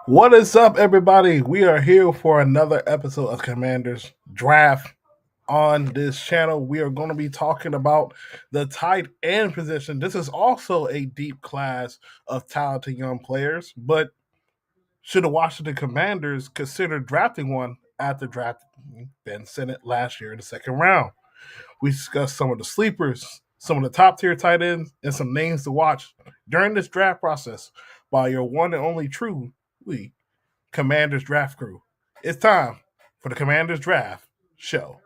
What is up, everybody? We are here for another episode of Commanders Draft. On this channel, we are going to be talking about the tight end position. This is also a deep class of talented young players, but should the Washington Commanders consider drafting one after drafting Ben Sinnot last year in the second round? We discussed some of the sleepers, some of the top tier tight ends, and some names to watch during this draft process by your one and only true Commanders Draft Crew. It's time for the Commanders Draft Show.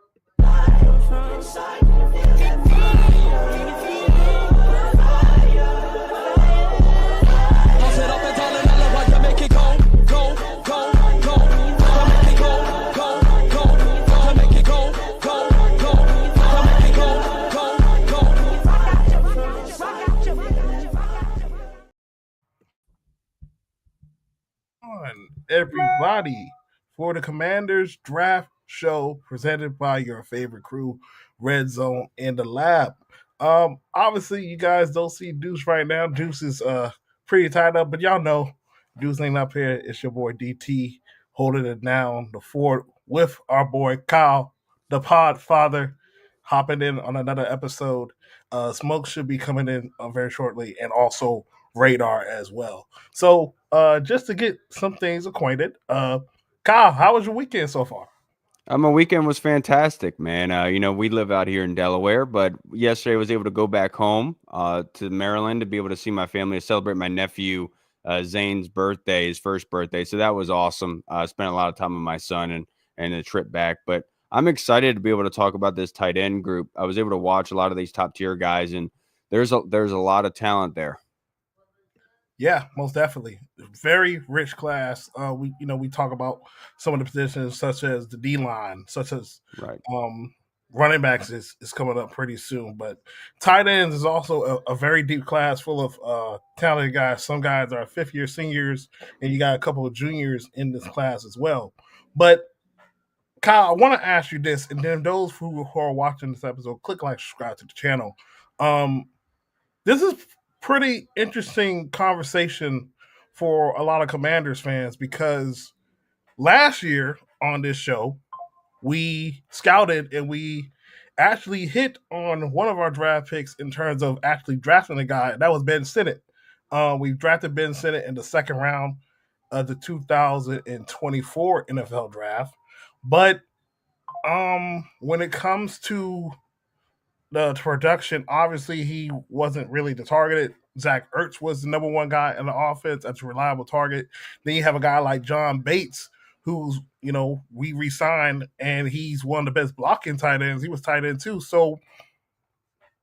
Everybody, for the Commanders Draft Show presented by your favorite crew, Redzone In the Lab. Obviously, you guys don't see Deuce right now. Deuce is pretty tied up, but y'all know Deuce ain't up here. It's your boy DT holding it down the fort with our boy Kyle, the Pod Father, hopping in on another episode. Smoke should be coming in very shortly, and also Radar as well. So, just to get some things acquainted, Kyle, how was your weekend so far? My weekend was fantastic, man. We live out here in Delaware, but yesterday I was able to go back home to Maryland to be able to see my family, to celebrate my nephew Zane's birthday, his first birthday. So that was awesome. I spent a lot of time with my son and a trip back. But I'm excited to be able to talk about this tight end group. I was able to watch a lot of these top tier guys, and there's a lot of talent there. Yeah, most definitely. Very rich class. We talk about some of the positions such as the D line, such as Right. running backs is coming up pretty soon. But tight ends is also a very deep class full of talented guys. Some guys are fifth year seniors, and you got a couple of juniors in this class as well. But Kyle, I want to ask you this, and then those who are watching this episode, click like, subscribe to the channel. Um, this is pretty interesting conversation for a lot of Commanders fans because last year on this show, we scouted and we actually hit on one of our draft picks in terms of actually drafting a guy. That was Ben Sinnot. We drafted Ben Sinnot in the second round of the 2024 NFL draft. But when it comes to the production, obviously he wasn't really the targeted. Zach Ertz was the number one guy in the offense. That's a reliable target. Then you have a guy like John Bates, who's, we re-signed, and he's one of the best blocking tight ends. He was tight end too. So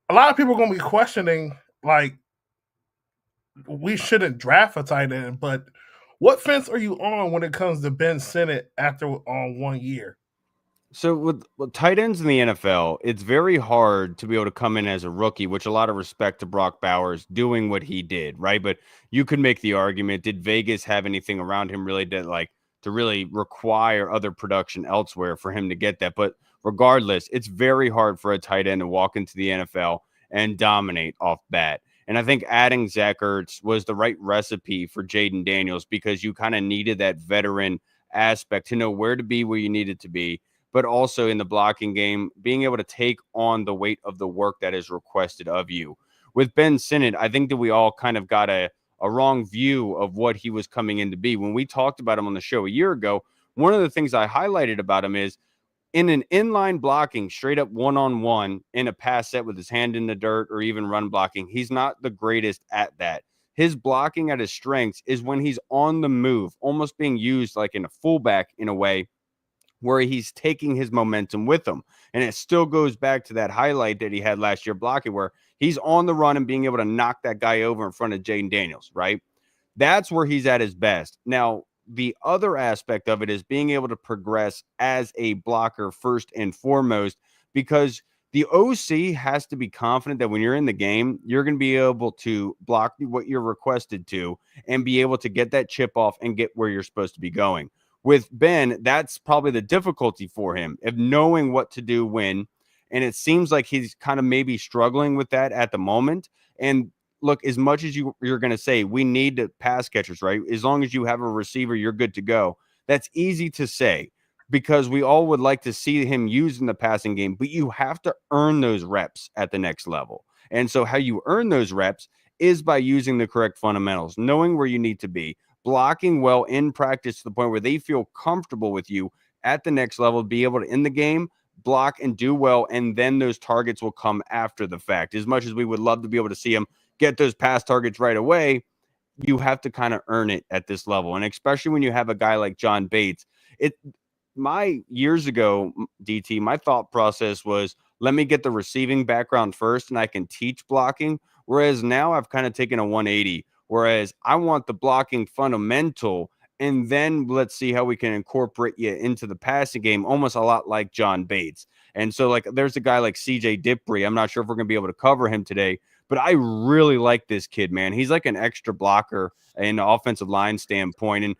a lot of people are going to be questioning, like, we shouldn't draft a tight end, but what fence are you on when it comes to Ben Sinnott after on 1 year? So with tight ends in the NFL, it's very hard to be able to come in as a rookie, which a lot of respect to Brock Bowers doing what he did, right? But you could make the argument, did Vegas have anything around him really to really require other production elsewhere for him to get that? But regardless, it's very hard for a tight end to walk into the NFL and dominate off bat. And I think adding Zach Ertz was the right recipe for Jaden Daniels because you kind of needed that veteran aspect to know where to be where you needed to be, but also in the blocking game, being able to take on the weight of the work that is requested of you. With Ben Sinnott, I think that we all kind of got a wrong view of what he was coming in to be. When we talked about him on the show a year ago, one of the things I highlighted about him is in an inline blocking, straight up one-on-one in a pass set with his hand in the dirt or even run blocking, he's not the greatest at that. His blocking at his strengths is when he's on the move, almost being used like in a fullback in a way, where he's taking his momentum with him. And it still goes back to that highlight that he had last year blocking, where he's on the run and being able to knock that guy over in front of Jaden Daniels, right? That's where he's at his best. Now, the other aspect of it is being able to progress as a blocker first and foremost, because the OC has to be confident that when you're in the game, you're going to be able to block what you're requested to and be able to get that chip off and get where you're supposed to be going. With Ben, that's probably the difficulty for him of knowing what to do when. And it seems like he's kind of maybe struggling with that at the moment. And look, as much as you're going to say we need to pass catchers, right? As long as you have a receiver, you're good to go. That's easy to say because we all would like to see him used in the passing game, but you have to earn those reps at the next level. And so how you earn those reps is by using the correct fundamentals, knowing where you need to be, blocking well in practice to the point where they feel comfortable with you at the next level, be able to, in the game, block and do well, and then those targets will come after the fact. As much as we would love to be able to see them get those pass targets right away, you have to kind of earn it at this level. And especially when you have a guy like John Bates, my years ago, DT, my thought process was, let me get the receiving background first and I can teach blocking. Whereas now I've kind of taken a 180, whereas I want the blocking fundamental, and then let's see how we can incorporate you into the passing game, almost a lot like John Bates. And so, like, there's a guy like CJ Dipree. I'm not sure if we're going to be able to cover him today, but I really like this kid, man. He's like an extra blocker in the offensive line standpoint, and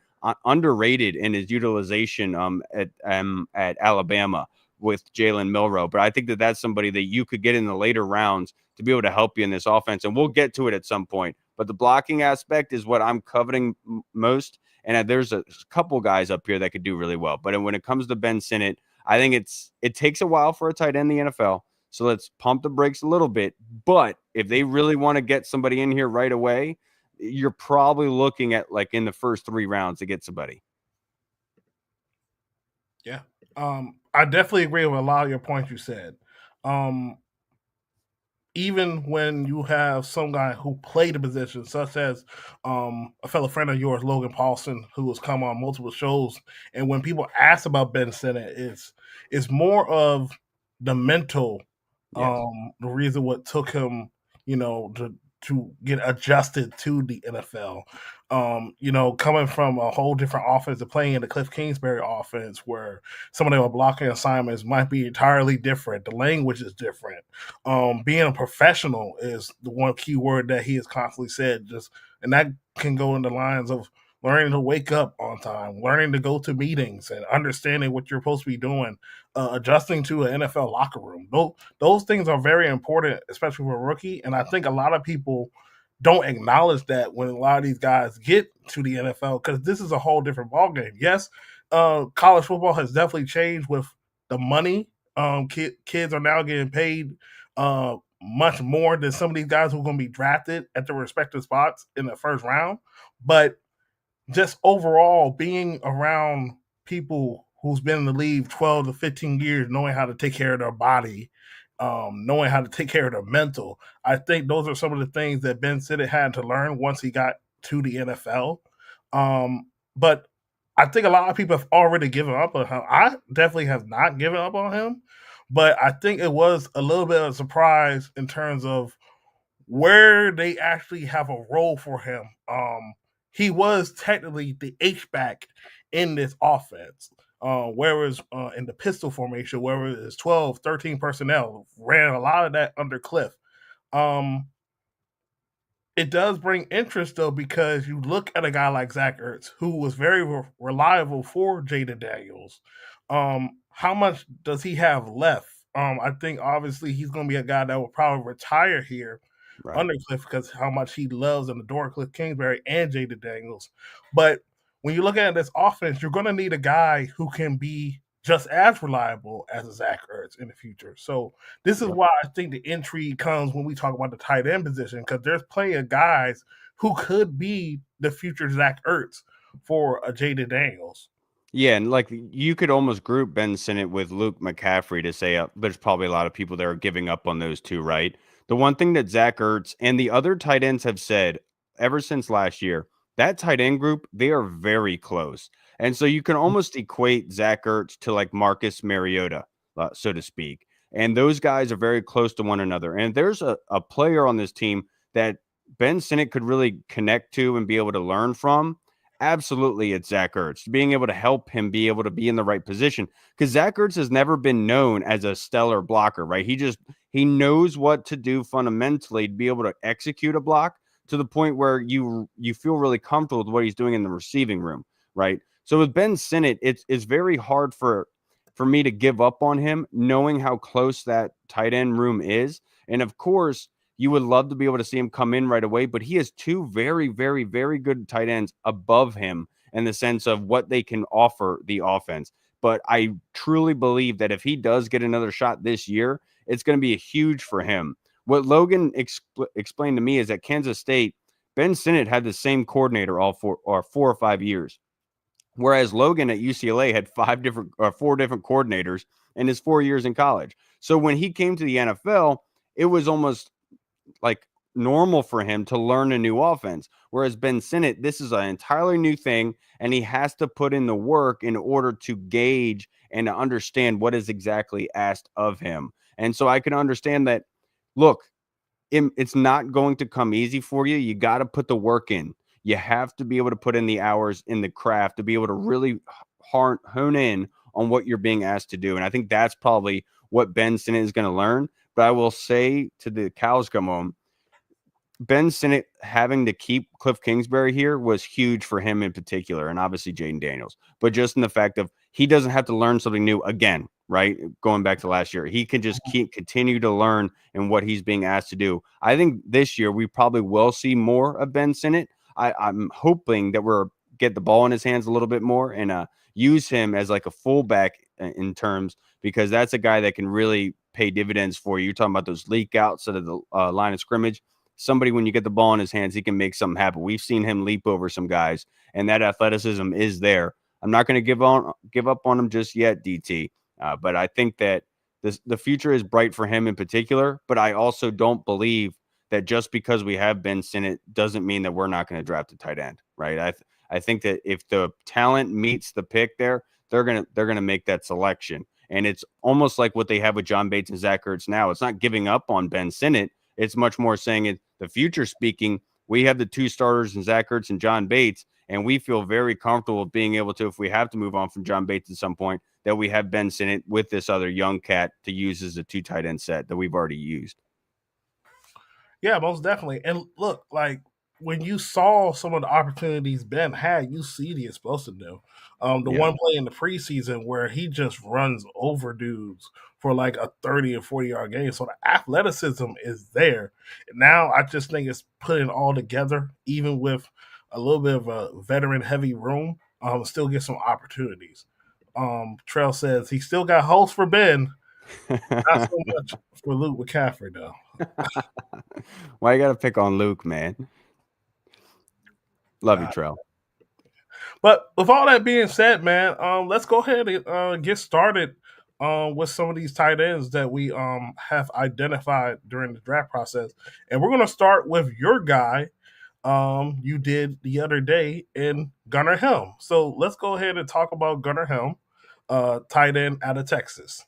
underrated in his utilization at Alabama with Jalen Milroe. But I think that that's somebody that you could get in the later rounds to be able to help you in this offense. And we'll get to it at some point. But the blocking aspect is what I'm coveting most. And there's a couple guys up here that could do really well. But when it comes to Ben Sinnot, I think it takes a while for a tight end in the NFL. So let's pump the brakes a little bit. But if they really want to get somebody in here right away, you're probably looking at like in the first 3 rounds to get somebody. Yeah. I definitely agree with a lot of your points you said. Even when you have some guy who played the position, such as a fellow friend of yours, Logan Paulson, who has come on multiple shows, and when people ask about Ben Sinnott, it's more of the mental, Yes. the reason what took him, to get adjusted to the NFL. Coming from a whole different offense to playing in the Cliff Kingsbury offense, where some of their blocking assignments might be entirely different. The language is different. Being a professional is the one key word that he has constantly said. And that can go in the lines of learning to wake up on time, learning to go to meetings, and understanding what you're supposed to be doing, adjusting to an NFL locker room. Those things are very important, especially for a rookie. And I think a lot of people don't acknowledge that when a lot of these guys get to the NFL, because this is a whole different ballgame. Yes, college football has definitely changed with the money. Kids are now getting paid much more than some of these guys who are going to be drafted at their respective spots in the first round. But just overall, being around people who's been in the league 12 to 15 years, knowing how to take care of their body, knowing how to take care of their mental, I think those are some of the things that Ben Sinnott had to learn once he got to the NFL. But I think a lot of people have already given up on him. I definitely have not given up on him, but I think it was a little bit of a surprise in terms of where they actually have a role for him. He was technically the H back in this offense. Whereas in the pistol formation, where it is 12, 13 personnel, ran a lot of that under Cliff. It does bring interest though, because you look at a guy like Zach Ertz, who was very reliable for Jaden Daniels. How much does he have left? I think obviously he's going to be a guy that will probably retire here under Cliff because how much he loves and adores Cliff Kingsbury and Jaden Daniels. But when you look at this offense, you're going to need a guy who can be just as reliable as a Zach Ertz in the future. So this is why I think the intrigue comes when we talk about the tight end position, because there's plenty of guys who could be the future Zach Ertz for a Jaden Daniels. Yeah, and like you could almost group Ben Sinnott with Luke McCaffrey to say there's probably a lot of people that are giving up on those two, right? The one thing that Zach Ertz and the other tight ends have said ever since last year, that tight end group, they are very close. And so you can almost equate Zach Ertz to like Marcus Mariota, so to speak. And those guys are very close to one another. And there's a player on this team that Ben Sinnott could really connect to and be able to learn from. Absolutely, it's Zach Ertz. Being able to help him be able to be in the right position, because Zach Ertz has never been known as a stellar blocker, right? He knows what to do fundamentally to be able to execute a block to the point where you feel really comfortable with what he's doing in the receiving room, right? So with Ben Sinnott, it's very hard for me to give up on him, knowing how close that tight end room is, and of course You would love to be able to see him come in right away, but he has two very, very, very good tight ends above him in the sense of what they can offer the offense. But I truly believe that if he does get another shot this year, it's going to be huge for him. What Logan explained to me is that Kansas State, Ben Sinnot had the same coordinator all 4 or 5 years. Whereas Logan at UCLA had 4 different coordinators in his 4 years in college. So when he came to the NFL, it was almost like normal for him to learn a new offense. Whereas Ben Sinnott, this is an entirely new thing, and he has to put in the work in order to gauge and to understand what is exactly asked of him. And so I can understand that, look, it's not going to come easy for you. You got to put the work in. You have to be able to put in the hours in the craft to be able to really hone in on what you're being asked to do. And I think that's probably what Ben Sinnott is going to learn. But I will say to the cows come home, Ben Sinnott having to keep Cliff Kingsbury here was huge for him in particular, and obviously Jaden Daniels. But just in the fact of he doesn't have to learn something new again, right? Going back to last year, he can just continue to learn in what he's being asked to do. I think this year we probably will see more of Ben Sinnott. I'm hoping that we're get the ball in his hands a little bit more and use him as like a fullback in terms, because that's a guy that can really pay dividends for you. You're talking about those leak outs of the line of scrimmage. Somebody, when you get the ball in his hands, he can make something happen. We've seen him leap over some guys, and that athleticism is there. I'm not going to give up on him just yet, DT. But I think that the future is bright for him in particular. But I also don't believe that just because we have Ben Sinnott doesn't mean that we're not going to draft a tight end, right? I think that if the talent meets the pick there, they're gonna make that selection. And it's almost like what they have with John Bates and Zach Ertz now. It's not giving up on Ben Sinnott. It's much more saying it the future speaking. We have the two starters in Zach Ertz and John Bates, and we feel very comfortable being able to, if we have to move on from John Bates at some point, that we have Ben Sinnott with this other young cat to use as a two tight end set that we've already used. Yeah, most definitely. And look, like when you saw some of the opportunities Ben had, you see the explosiveness. The Yeah. one play in the preseason where he just runs over dudes for like a 30 or 40-yard game. So the athleticism is there. Now I just think it's putting all together, even with a little bit of a veteran heavy room, still get some opportunities. Trail says he still got holes for Ben, not so much for Luke McCaffrey though. Why you got to pick on Luke, man? Love you, Trell. But with all that being said, man, let's go ahead and get started with some of these tight ends that we have identified during the draft process, and we're going to start with your guy. You did the other day in Gunnar Helm. So let's go ahead and talk about Gunnar Helm, tight end out of Texas.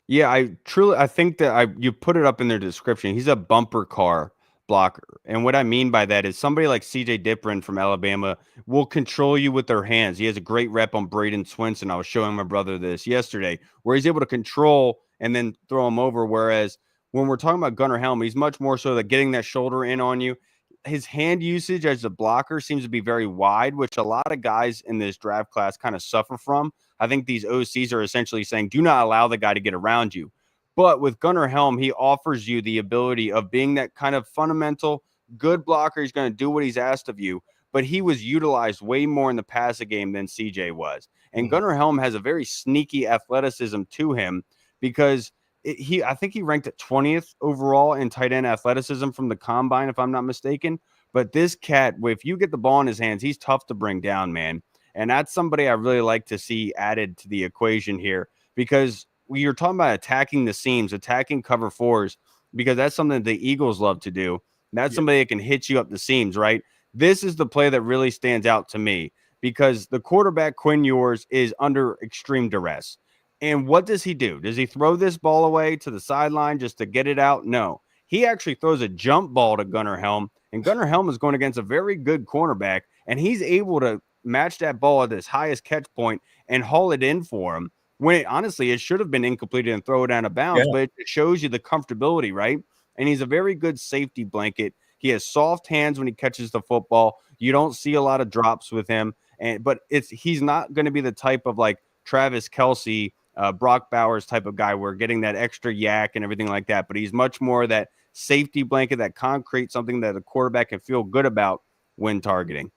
Yeah, I think that you put it up in their description. He's a bumper car blocker. And what I mean by that is somebody like CJ Diprin from Alabama will control you with their hands. He has a great rep on Braden Swinson. I was showing my brother this yesterday, where he's able to control and then throw him over. Whereas when we're talking about Gunnar Helm, he's much more so that getting that shoulder in on you. His hand usage as a blocker seems to be very wide, which a lot of guys in this draft class kind of suffer from. I think these OCs are essentially saying, do not allow the guy to get around you. But with Gunnar Helm, he offers you the ability of being that kind of fundamental good blocker. He's going to do what he's asked of you, but he was utilized way more in the passing game than CJ was. And Gunnar Helm has a very sneaky athleticism to him because I think he ranked at 20th overall in tight end athleticism from the combine, if I'm not mistaken. But this cat, if you get the ball in his hands, he's tough to bring down, man. And that's somebody I really like to see added to the equation here, because you're talking about attacking the seams, attacking cover fours, because that's something the Eagles love to do. That's somebody that can hit you up the seams, right? This is the play that really stands out to me, because the quarterback, Quinn Ewers, is under extreme duress. And what does he do? Does he throw this ball away to the sideline just to get it out? No. He actually throws a jump ball to Gunnar Helm, and Gunnar Helm is going against a very good cornerback, and he's able to match that ball at his highest catch point and haul it in for him. When honestly, it should have been incompleted and throw it out of bounds, but it shows you the comfortability, right? And he's a very good safety blanket. He has soft hands when he catches the football. You don't see a lot of drops with him, but he's not going to be the type of like Travis Kelce, Brock Bowers type of guy where getting that extra yak and everything like that. But he's much more that safety blanket, that concrete, something that a quarterback can feel good about when targeting.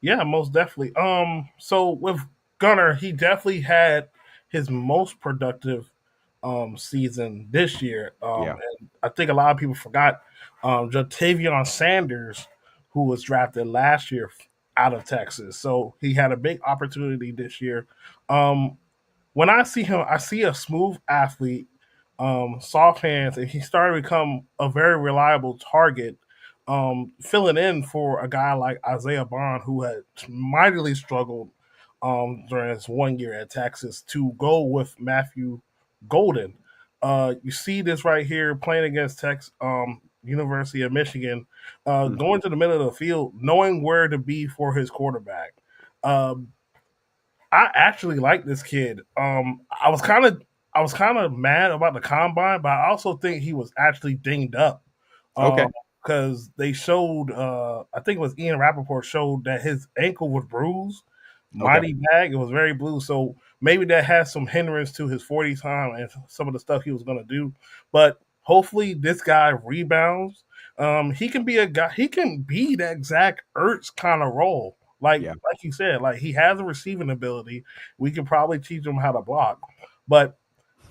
Yeah, most definitely. So with Gunner, he definitely had his most productive season this year. Yeah. And I think a lot of people forgot Jatavion Sanders, who was drafted last year out of Texas. So he had a big opportunity this year. Um, when I see him, I see a smooth athlete, soft hands, and he started to become a very reliable target, filling in for a guy like Isaiah Bond, who had mightily struggled during his 1 year at Texas, to go with Matthew Golden. You see this right here playing against University of Michigan, going to the middle of the field, knowing where to be for his quarterback. Um, I actually like this kid. I was kind of mad about the combine, but I also think he was actually dinged up. Okay. Because they showed, I think it was Ian Rappaport showed that his ankle was bruised, Okay. mighty bad. It was very blue, so maybe that has some hindrance to his 40 time and some of the stuff he was going to do. But hopefully, this guy rebounds. He can be a guy. He can be that Zach Ertz kind of role. Yeah. Like you said, like he has a receiving ability. We can probably teach him how to block, but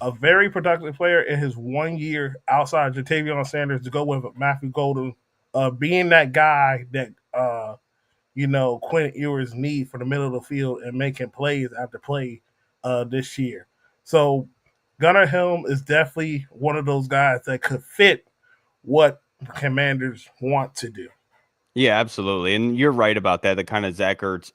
a very productive player in his 1 year outside Jatavion Sanders to go with Matthew Golden, being that guy that Quinn Ewers need for the middle of the field and making plays after play this year. So Gunnar Helm is definitely one of those guys that could fit what Commanders want to do. Yeah, absolutely. And you're right about that. The kind of Zach Ertz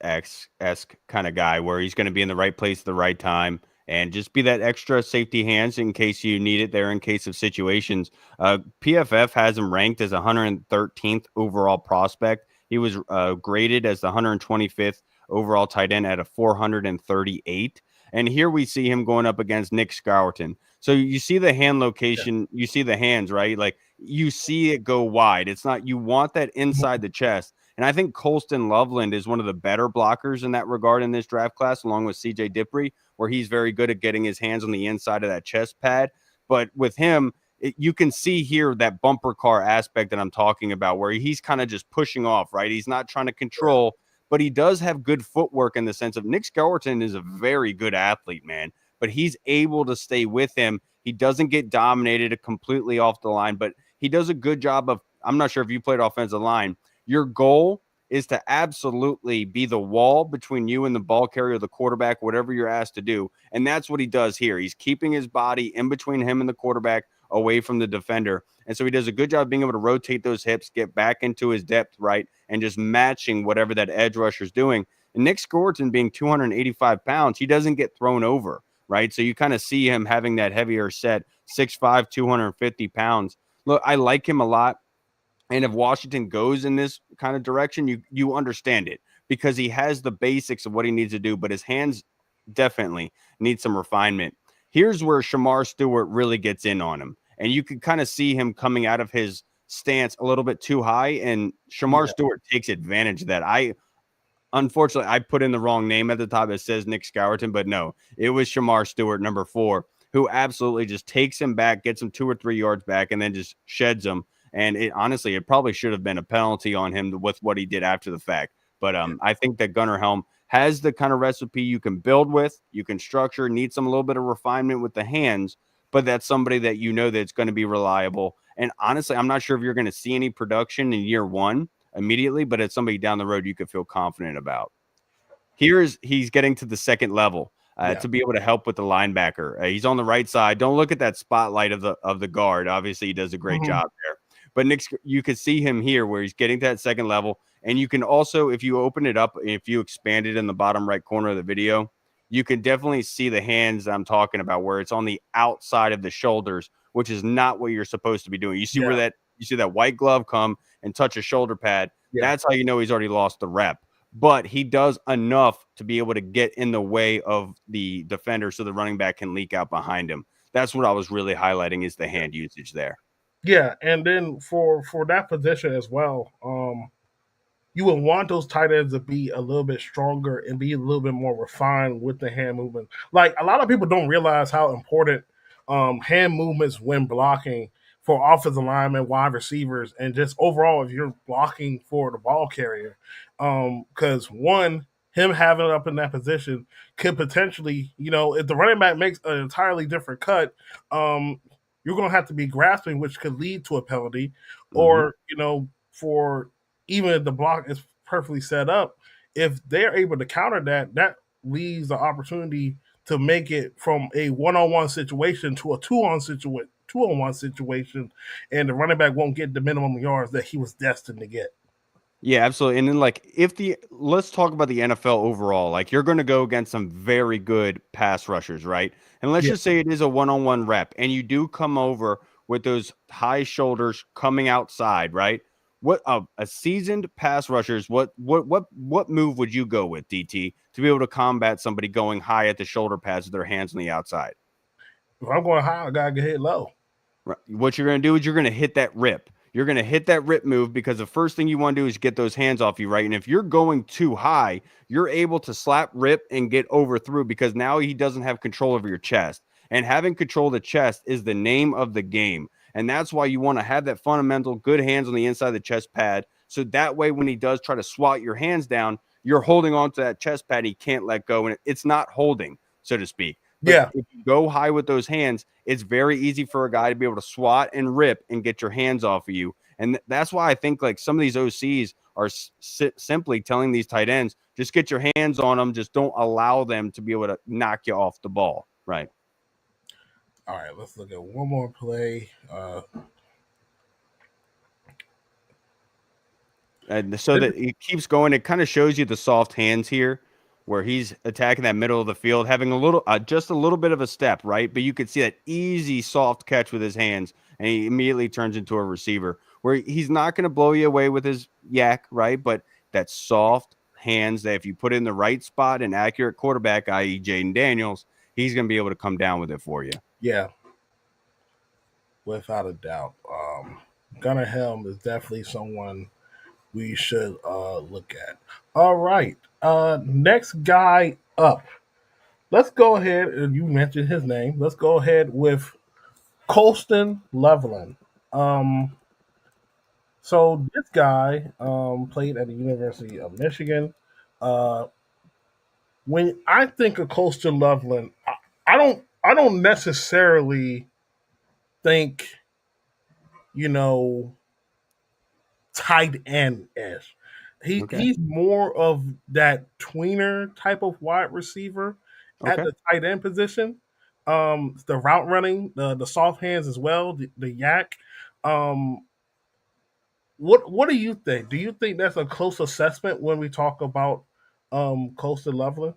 esque kind of guy where he's going to be in the right place at the right time and just be that extra safety hands in case you need it there in case of situations. PFF has him ranked as 113th overall prospect. He was graded as the 125th overall tight end at a 438. And here we see him going up against Nick Scourton. So you see the hand Yeah. location, you see the hands, right? Like you see it go wide. It's not, you want that inside the chest. And I think Colston Loveland is one of the better blockers in that regard in this draft class, along with CJ Dippre, where he's very good at getting his hands on the inside of that chest pad. But with him, you can see here that bumper car aspect that I'm talking about, where he's kind of just pushing off, right? He's not trying to control, but he does have good footwork in the sense of Nick Skelton is a very good athlete, man. But he's able to stay with him. He doesn't get dominated completely off the line, but he does a good job of, I'm not sure if you played offensive line. Your goal is to absolutely be the wall between you and the ball carrier, the quarterback, whatever you're asked to do. And that's what he does here. He's keeping his body in between him and the quarterback away from the defender. And so he does a good job being able to rotate those hips, get back into his depth, right? And just matching whatever that edge rusher's doing. And Nick Scourton being 285 pounds, he doesn't get thrown over, right? So you kind of see him having that heavier set, 6'5", 250 pounds. Look, I like him a lot. And if Washington goes in this kind of direction, you understand it because he has the basics of what he needs to do, but his hands definitely need some refinement. Here's where Shamar Stewart really gets in on him. And you can kind of see him coming out of his stance a little bit too high. And Shamar Yeah. Stewart takes advantage of that. Unfortunately, I put in the wrong name at the top. It says Nick Scourton, but no, it was Shamar Stewart, number 4, who absolutely just takes him back, gets him 2 or 3 yards back, and then just sheds him. And it probably should have been a penalty on him with what he did after the fact. But I think that Gunnar Helm has the kind of recipe you can build with, you can structure, need some a little bit of refinement with the hands, but that's somebody that you know that's going to be reliable. And honestly, I'm not sure if you're going to see any production in year 1 immediately, but it's somebody down the road you could feel confident about. He's getting to the second level Yeah. to be able to help with the linebacker. He's on the right side. Don't look at that spotlight of the guard. Obviously, he does a great Mhm. job there. But Nick, you can see him here where he's getting to that second level. And you can also, if you open it up, if you expand it in the bottom right corner of the video, you can definitely see the hands I'm talking about where it's on the outside of the shoulders, which is not what you're supposed to be doing. Yeah. You see that white glove come and touch a shoulder pad. Yeah. That's how you know he's already lost the rep. But he does enough to be able to get in the way of the defender so the running back can leak out behind him. That's what I was really highlighting is the hand usage there. Yeah, and then for that position as well, you would want those tight ends to be a little bit stronger and be a little bit more refined with the hand movement. Like a lot of people don't realize how important hand movements when blocking for offensive linemen, wide receivers, and just overall if you're blocking for the ball carrier. Because one, him having it up in that position could potentially, if the running back makes an entirely different cut, you're going to have to be grasping, which could lead to a penalty, Mm-hmm. or for even if the block is perfectly set up, if they're able to counter that, that leaves the opportunity to make it from a one-on-one situation to a two-on-one situation, and the running back won't get the minimum yards that he was destined to get. Yeah, absolutely. And then like let's talk about the NFL overall. Like you're going to go against some very good pass rushers, right? And let's Yeah, just say it is a one-on-one rep and you do come over with those high shoulders coming outside, right? What a seasoned pass rushers, what move would you go with, DT, to be able to combat somebody going high at the shoulder pads with their hands on the outside? if I'm going high, I gotta get hit low. Right. What you're going to do is you're going to hit that rip. You're going to hit that rip move because the first thing you want to do is get those hands off you, right? And if you're going too high, you're able to slap rip and get overthrough because now he doesn't have control over your chest. And having control of the chest is the name of the game. And that's why you want to have that fundamental good hands on the inside of the chest pad. So that way, when he does try to swat your hands down, you're holding on to that chest pad. He can't let go. And it's not holding, so to speak. But Yeah, if you go high with those hands, it's very easy for a guy to be able to swat and rip and get your hands off of you. And that's why I think like some of these OCs are simply telling these tight ends, just get your hands on them. Just don't allow them to be able to knock you off the ball. Right. all right, let's look at one more play. And so that it keeps going. It kind of shows you the soft hands here where he's attacking that middle of the field, having a little, just a little bit of a step, right? But you could see that easy, soft catch with his hands, and he immediately turns into a receiver where he's not going to blow you away with his yak, right? But that soft hands that if you put in the right spot, an accurate quarterback, i.e., Jaden Daniels, he's going to be able to come down with it for you. Yeah, without a doubt. Gunnar Helm is definitely someone we should look at. All right, next guy up. Let's go ahead, and you mentioned his name. Let's go ahead with Colston Loveland. Um, so this guy played at the University of Michigan. Uh, when I think of Colston Loveland, I don't necessarily think you know tight end ish. Okay. He's more of that tweener type of wide receiver at Okay. the tight end position. The route running, the soft hands as well, the yak. Um, what do you think? Do you think that's a close assessment when we talk about Coastal Loveland?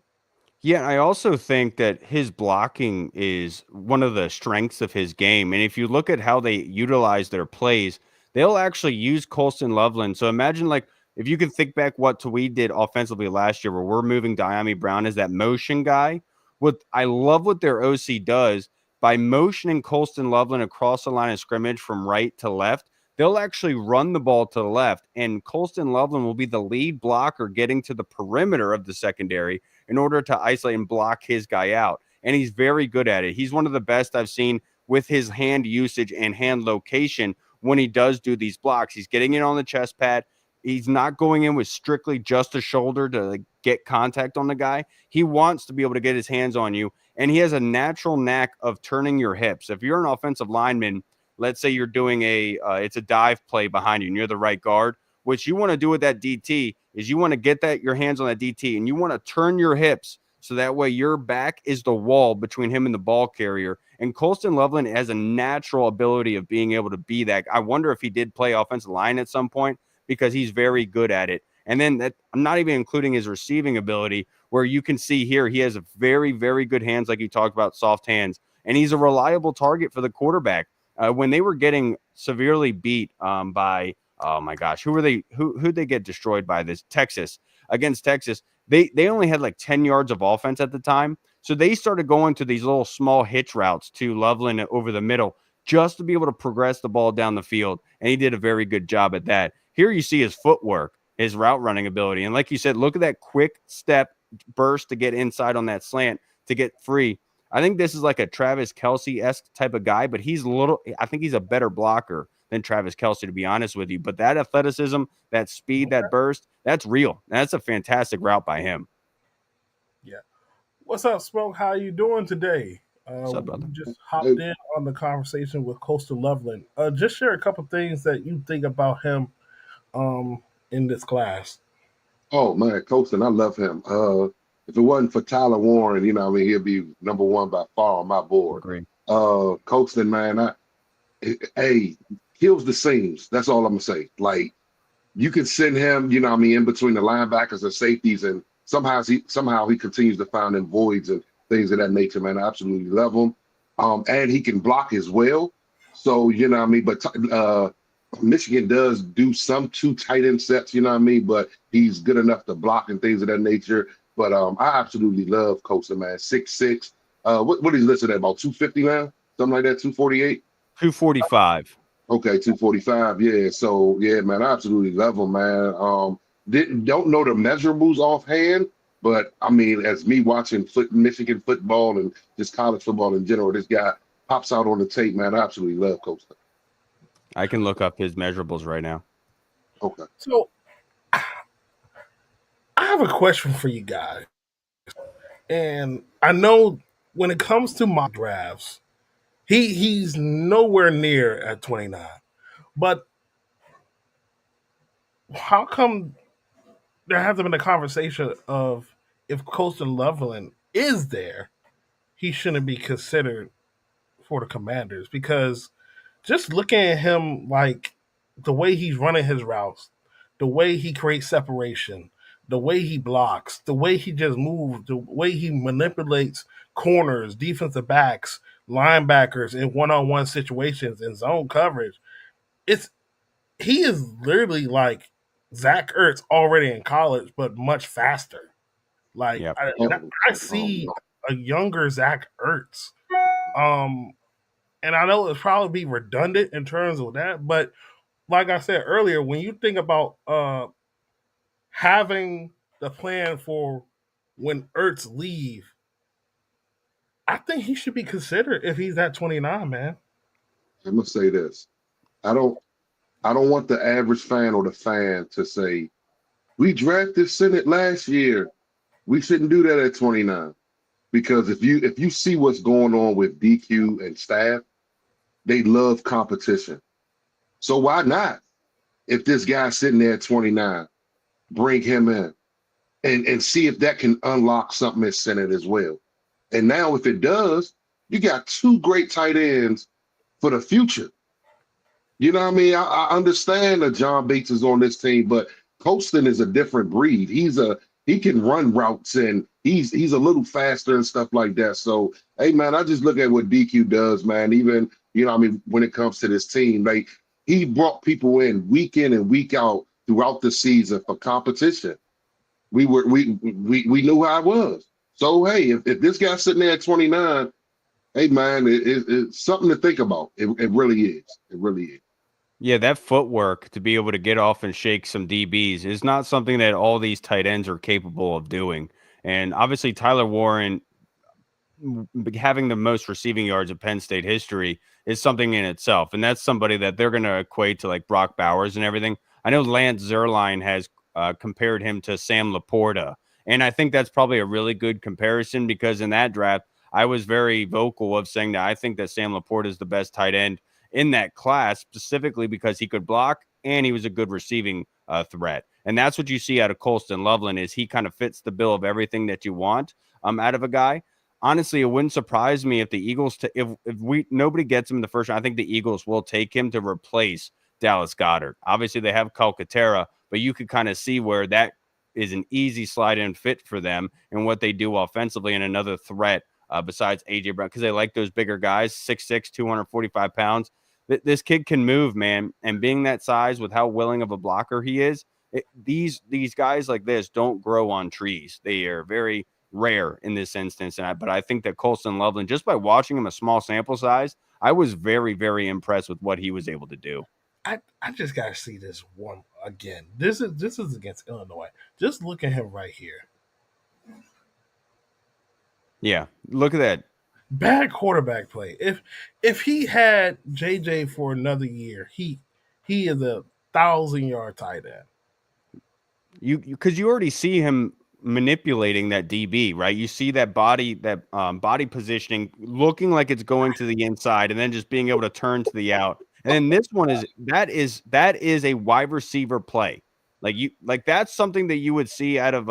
Yeah, I also think that his blocking is one of the strengths of his game. And if you look at how they utilize their plays, they'll actually use Colston Loveland. So imagine like if you can think back what Tweed did offensively last year, where we're moving Diami Brown as that motion guy. What I love what their OC does by motioning Colston Loveland across the line of scrimmage from right to left. They'll actually run the ball to the left, and Colston Loveland will be the lead blocker getting to the perimeter of the secondary in order to isolate and block his guy out. And he's very good at it. He's one of the best I've seen with his hand usage and hand location when he does do these blocks. He's getting in on the chest pad. He's not going in with strictly just a shoulder to like, get contact on the guy. He wants to be able to get his hands on you. And he has a natural knack of turning your hips. If you're an offensive lineman, let's say you're doing it's a dive play behind you and you're the right guard, what you want to do with that DT is you want to get your hands on that DT and you want to turn your hips so that way your back is the wall between him and the ball carrier. And Colston Loveland has a natural ability of being able to be that. I wonder if he did play offensive line at some point because he's very good at it. And then I'm not even including his receiving ability, where you can see here he has a very, very good hands, like you talked about, soft hands, and he's a reliable target for the quarterback. When they were getting severely beat by, oh my gosh, who'd they get destroyed by this? Texas. Against Texas, they only had like 10 yards of offense at the time. So they started going to these little small hitch routes to Loveland over the middle just to be able to progress the ball down the field. And he did a very good job at that. Here you see his footwork, his route running ability. And like you said, look at that quick step burst to get inside on that slant to get free. I think this is like a Travis Kelce-esque type of guy, but I think he's a better blocker than Travis Kelce, to be honest with you. But that athleticism, that speed, that burst, that's real. That's a fantastic route by him. Yeah. What's up, Smoke? How you doing today? What's up, We brother? just hopped in on the conversation with Coastal Loveland. Just share a couple things that you think about him in this class. Oh man, Colston, I love him. If it wasn't for Tyler Warren, he'd be number one by far on my board. Agree. Colston, man, hey, kills the seams. That's all I'm gonna say. Like you can send him, in between the linebackers and safeties, and somehow he continues to find them voids and things of that nature. Man, I absolutely love him. And he can block as well. So but Michigan does do some two tight end sets, but he's good enough to block and things of that nature. But I absolutely love Costa, man. 6'6". What is listed at about 250 now? Something like that, 248? 245. Okay, 245. Yeah. So yeah, man, I absolutely love him, man. Don't know the measurables offhand, but I mean, as me watching Michigan football and just college football in general, this guy pops out on the tape, man. I absolutely love Costa. I can look up his measurables right now. Okay. So I have a question for you guys. And I know when it comes to mock drafts, he's nowhere near at 29. But how come there hasn't been a conversation of if Coastal Loveland is there, he shouldn't be considered for the Commanders? Because just looking at him, like the way he's running his routes, the way he creates separation, the way he blocks, the way he just moves, the way he manipulates corners, defensive backs, linebackers in one-on-one situations and zone coverage, it's he is literally like Zach Ertz already in college, but much faster. Like Yep. I see a younger Zach Ertz. Um, and I know it's probably be redundant in terms of that, but like I said earlier, when you think about having the plan for when Ertz leave, I think he should be considered if he's at 29, man. I'm gonna say this. I don't I don't want the average fan or the fan to say, we drafted Sinnot last year. We shouldn't do that at 29. Because if you see what's going on with DQ and staff, they love competition. So why not? If this guy's sitting there at 29, bring him in and see if that can unlock something at Senate as well. And now if it does, you got two great tight ends for the future. You know what I mean? I understand that John Bates is on this team, but Colston is a different breed. He can run routes and he's a little faster and stuff like that. So hey man, I just look at what DQ does, man. Even when it comes to this team, like he brought people in and week out throughout the season for competition. We knew how it was. So hey, if this guy's sitting there at 29, hey man, it's something to think about. It really is. It really is. Yeah, that footwork to be able to get off and shake some DBs is not something that all these tight ends are capable of doing. And obviously, Tyler Warren having the most receiving yards of Penn State history is something in itself. And that's somebody that they're going to equate to like Brock Bowers and everything. I know Lance Zierlein has compared him to Sam Laporta. And I think that's probably a really good comparison because in that draft, I was very vocal of saying that I think that Sam Laporta is the best tight end in that class, specifically because he could block and he was a good receiving threat. And that's what you see out of Colston Loveland is he kind of fits the bill of everything that you want out of a guy. Honestly, it wouldn't surprise me if the Eagles, if nobody gets him in the first round, I think the Eagles will take him to replace Dallas Goedert. Obviously, they have Calcaterra, but you could kind of see where that is an easy slide-in fit for them and what they do offensively and another threat besides A.J. Brown because they like those bigger guys, 6'6", 245 pounds. This kid can move, man, and being that size with how willing of a blocker he is, these guys like this don't grow on trees. They are very rare in this instance. But I think that Colston Loveland, just by watching him a small sample size, I was very, very impressed with what he was able to do. I just gotta see this one again. This is against Illinois. Just look at him right here. Yeah, look at that. bad quarterback play. If he had JJ for another year, he is a 1,000-yard tight end. Because you already see him manipulating that DB, right? You see that body positioning looking like it's going to the inside and then just being able to turn to the out. And then this one that is a wide receiver play. Like that's something that you would see out of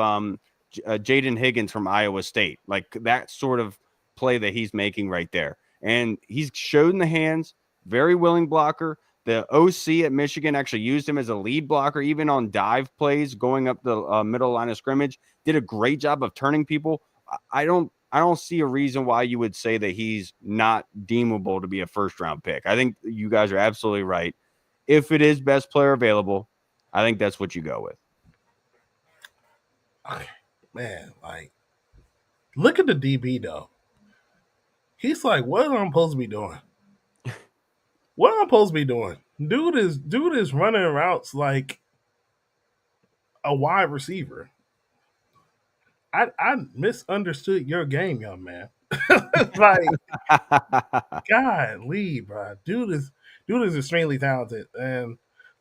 Jaden Higgins from Iowa State. Like that sort of play that he's making right there. And he's showed in the hands, very willing blocker. The OC at Michigan actually used him as a lead blocker, even on dive plays going up the middle line of scrimmage. Did a great job of turning people. I don't see a reason why you would say that he's not deemable to be a first round pick. I think you guys are absolutely right. If it is best player available, I think that's what you go with. Man, like, look at the DB though. He's like, what am I supposed to be doing? What am I supposed to be doing? Dude is running routes like a wide receiver. I misunderstood your game, young man. Like, God, leave, bro. Dude is extremely talented, and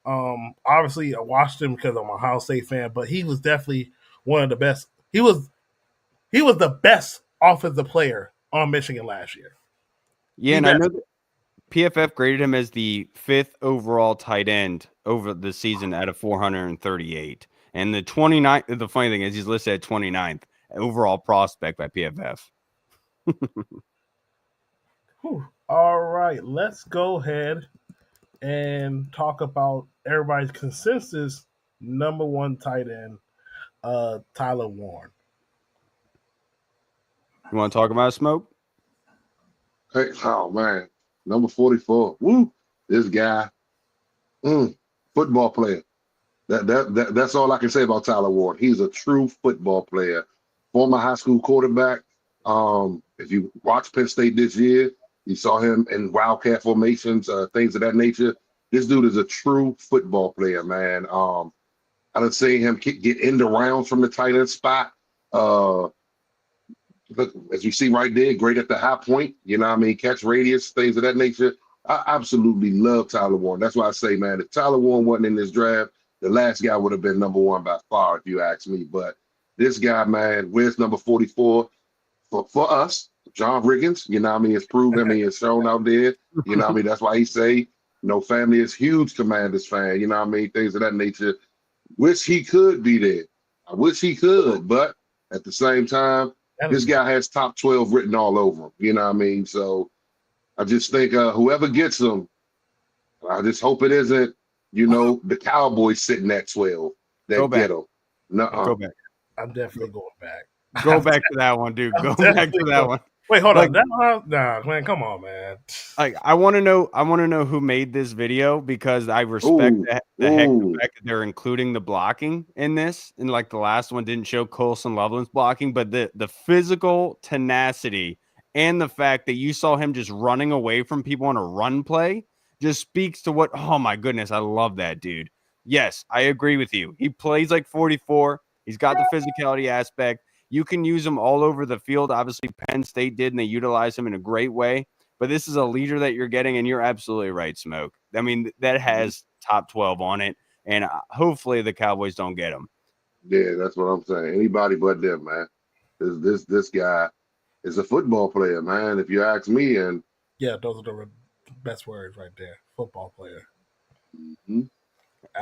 obviously I watched him because I'm a Ohio State fan, but he was definitely one of the best. He was the best offensive player on Michigan last year. Yeah, and I know that PFF graded him as the 5th overall tight end over the season out of 438. And the 29th, the funny thing is he's listed at 29th overall prospect by PFF. All right, let's go ahead and talk about everybody's consensus number 1 tight end, Tyler Warren. You want to talk about Smoke? Hey, oh man, number 44. Woo, this guy, football player. That's all I can say about Tyler Ward. He's a true football player. Former high school quarterback. If you watch Penn State this year, you saw him in wildcat formations, things of that nature. This dude is a true football player, man. I done seen him get in the rounds from the tight end spot. Look, as you see right there, great at the high point. You know what I mean? Catch radius, things of that nature. I absolutely love Tyler Warren. That's why I say, man, if Tyler Warren wasn't in this draft, the last guy would have been number 1 by far, if you ask me. But this guy, man, where's number 44 for us? John Riggins, you know what I mean? It's proven, I mean, it's shown out there. You know what I mean? That's why he say, family is huge Commanders fan. You know what I mean? Things of that nature. Wish he could be there. I wish he could, but at the same time, this guy has top 12 written all over him. You know what I mean? So I just think whoever gets him, I just hope it isn't, the Cowboys sitting at 12 that get him. Go back. I'm definitely going back. Go back to that one, dude. Go back to that one. Wait, hold on. Nah, man, come on, man. Like, I want to know who made this video, because I respect the fact that they're including the blocking in this. And like the last one didn't show Colson Loveland's blocking, but the physical tenacity and the fact that you saw him just running away from people on a run play just speaks to what, oh my goodness, I love that dude. Yes, I agree with you. He plays like 44. He's got the physicality aspect. You can use him all over the field. Obviously, Penn State did, and they utilized him in a great way. But this is a leader that you're getting, and you're absolutely right, Smoke. I mean, that has top 12 on it, and hopefully the Cowboys don't get him. Yeah, that's what I'm saying. Anybody but them, man. This guy is a football player, man, if you ask me. And yeah, those are the best words right there. Football player. Mm-hmm.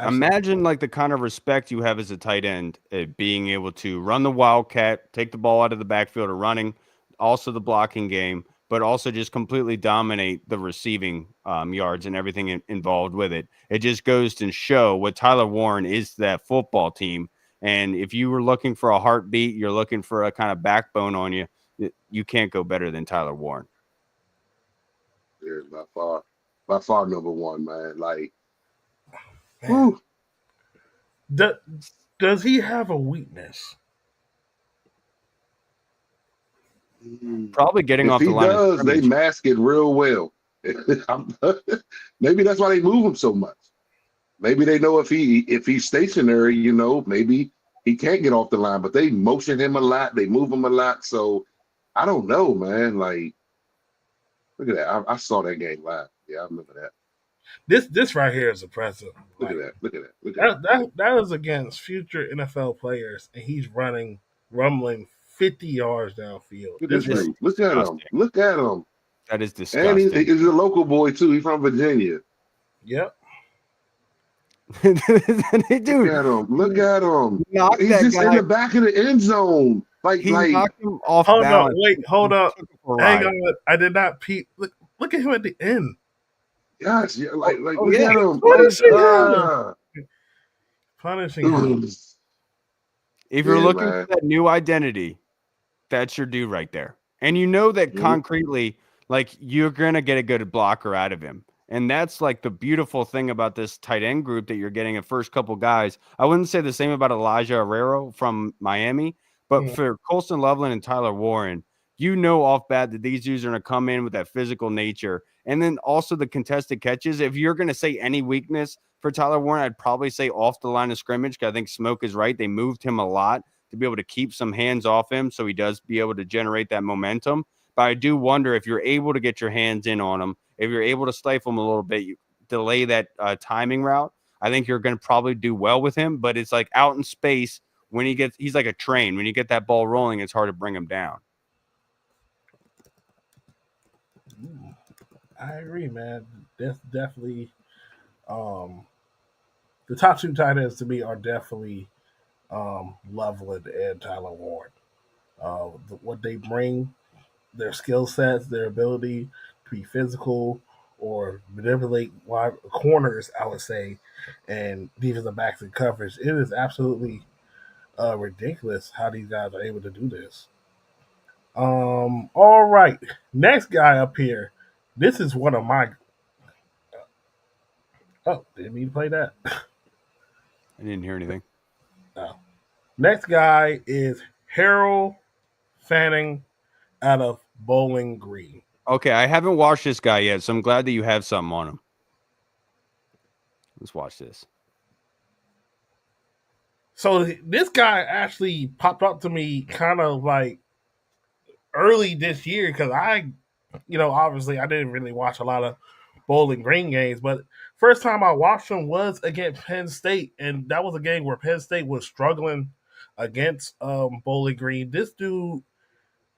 Imagine like the kind of respect you have as a tight end at being able to run the wildcat, take the ball out of the backfield or running, also the blocking game, but also just completely dominate the receiving yards and everything involved with it. It just goes to show what Tyler Warren is to that football team. And if you were looking for a heartbeat, you're looking for a kind of backbone on you, you can't go better than Tyler Warren. Yeah, by far number 1, man. Like, does he have a weakness? Probably getting off the line. If he does, they mask it real well. Maybe that's why they move him so much. Maybe they know if he's stationary, maybe he can't get off the line. But they motion him a lot. They move him a lot. So I don't know, man. Like, Look at that. I saw that game live. Yeah, I remember that. This right here is impressive. Look at Like that. Look at that. Look at that is against future NFL players, and he's rumbling 50 yards downfield. Look at This this right, dude. Look at him. Disgusting. Look at him. That is And disgusting. he's a local boy too. He's from Virginia. yep. Look Dude, at him. Look at him. knocked He's that just in guy. the back of the end zone. He knocked him off Hold up, balance. wait, hold up. Took him for a Hang ride. on, I did not peep. Look at him at the end. gosh, yeah, look yeah. at him. Punishing him. If you're Yeah, looking man. for that new identity, that's your dude right there. And you know that Mhm. concretely, like you're gonna get a good blocker out of him. And that's like the beautiful thing about this tight end group that you're getting a first couple guys. I wouldn't say the same about Elijah Herrero from Miami, but Mhm. for Colston Loveland and Tyler Warren, you know off bat that these dudes are gonna come in with that physical nature. And then also the contested catches. If you're gonna say any weakness for Tyler Warren, I'd probably say off the line of scrimmage, because I think Smoke is right. They moved him a lot to be able to keep some hands off him so he does be able to generate that momentum. But I do wonder if you're able to get your hands in on him, if you're able to stifle him a little bit, you delay that timing route. I think you're going to probably do well with him, but it's like out in space when he's like a train. When you get that ball rolling, it's hard to bring him down. I agree, man. That's definitely the top two tight ends to me are definitely Loveland and Tyler Ward. What they bring, their skill sets, their ability to be physical or manipulate wide corners, I would say, and defensive backs in coverage. It is absolutely ridiculous how these guys are able to do this. All right, next guy up here. This is one of my. Oh, didn't mean to play that. I didn't hear anything. No. Next guy is Harold Fanning out of Bowling Green. Okay, I haven't watched this guy yet, so I'm glad that you have something on him. Let's watch this. So this guy actually popped up to me kind of like early this year because obviously I didn't really watch a lot of Bowling Green games, but first time I watched him was against Penn State, and that was a game where Penn State was struggling against Bowling Green. This dude,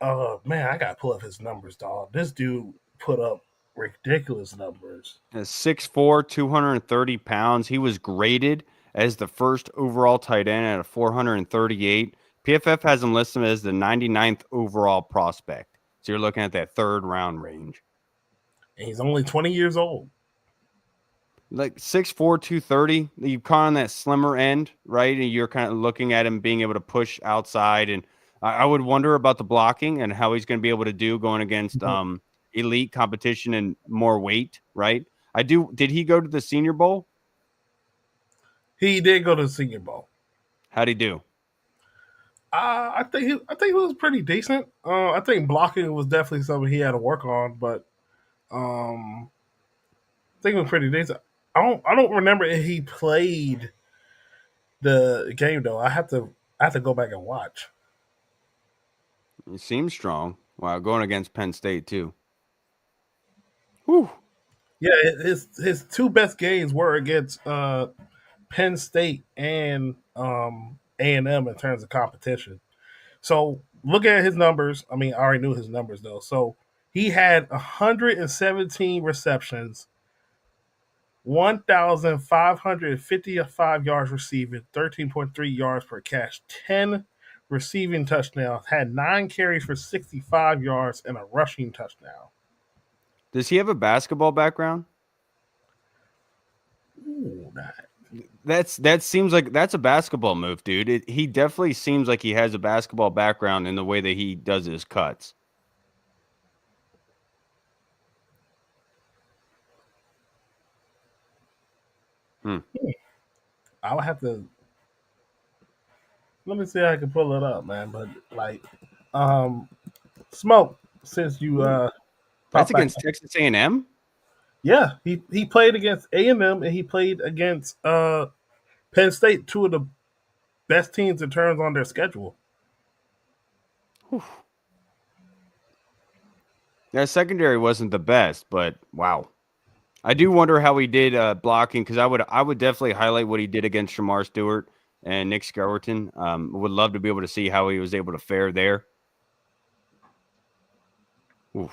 man, I gotta pull up his numbers, dog. This dude put up ridiculous numbers. 6'4", 230 pounds. He was graded as the first overall tight end at a 438. PFF has him listed as the 99th overall prospect. So you're looking at that third round range. And he's only 20 years old. Like 6'4", 230. You caught on that slimmer end, right? And you're kind of looking at him being able to push outside. And I would wonder about the blocking and how he's going to be able to do going against elite competition and more weight, right? Did he go to the Senior Bowl? He did go to the Senior Bowl. How'd he do? I think he was pretty decent. I think blocking was definitely something he had to work on, but I think it was pretty decent. I don't remember if he played the game though. I have to go back and watch. He seems strong. Wow, going against Penn State too. Whew. Yeah, his two best games were against Penn State and A&M in terms of competition. So look at his numbers. I mean, I already knew his numbers though. So he had 117 receptions, 1,555 yards receiving, 13.3 yards per catch, 10 receiving touchdowns, had 9 carries for 65 yards, and a rushing touchdown. Does he have a basketball background? Ooh, that. That seems like that's a basketball move, dude. He definitely seems like he has a basketball background in the way that he does his cuts. I would have to. Let me see if I can pull it up, man. But like, Smoke, since you That's popped back against Texas A&M? yeah, he played against A&M and he played against Penn State, two of the best teams in terms on their schedule. Whew. That secondary wasn't the best, but wow. I do wonder how he did blocking, because I would definitely highlight what he did against Shamar Stewart and Nick Skeleton. Would love to be able to see how he was able to fare there. Oof.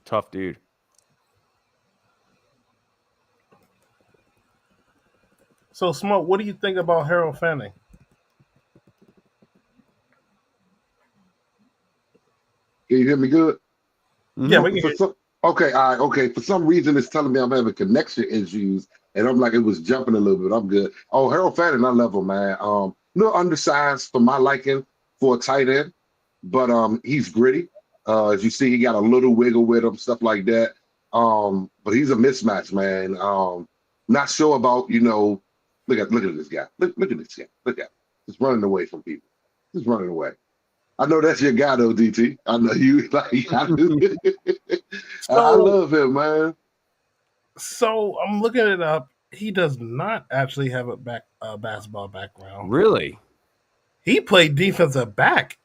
Tough dude. So, Smoke, what do you think about Harold Fanning? Can you hear me good? Yeah, Mhm. we can For get. some, okay, all right, okay. For some reason, it's telling me I'm having connection issues, and I'm like, it was jumping a little bit. I'm good. Oh, Harold Fanning, I love him, man. No undersized for my liking for a tight end, but he's gritty. As you see, he got a little wiggle with him, stuff like that. But he's a mismatch, man. Not sure about look at this guy. Look at this guy. Look at him. Just running away from people. Just running away. I know that's your guy though, DT. I know you like I So, love him, man. so I'm looking it up. He does not actually have a basketball background. Really? He played defensive back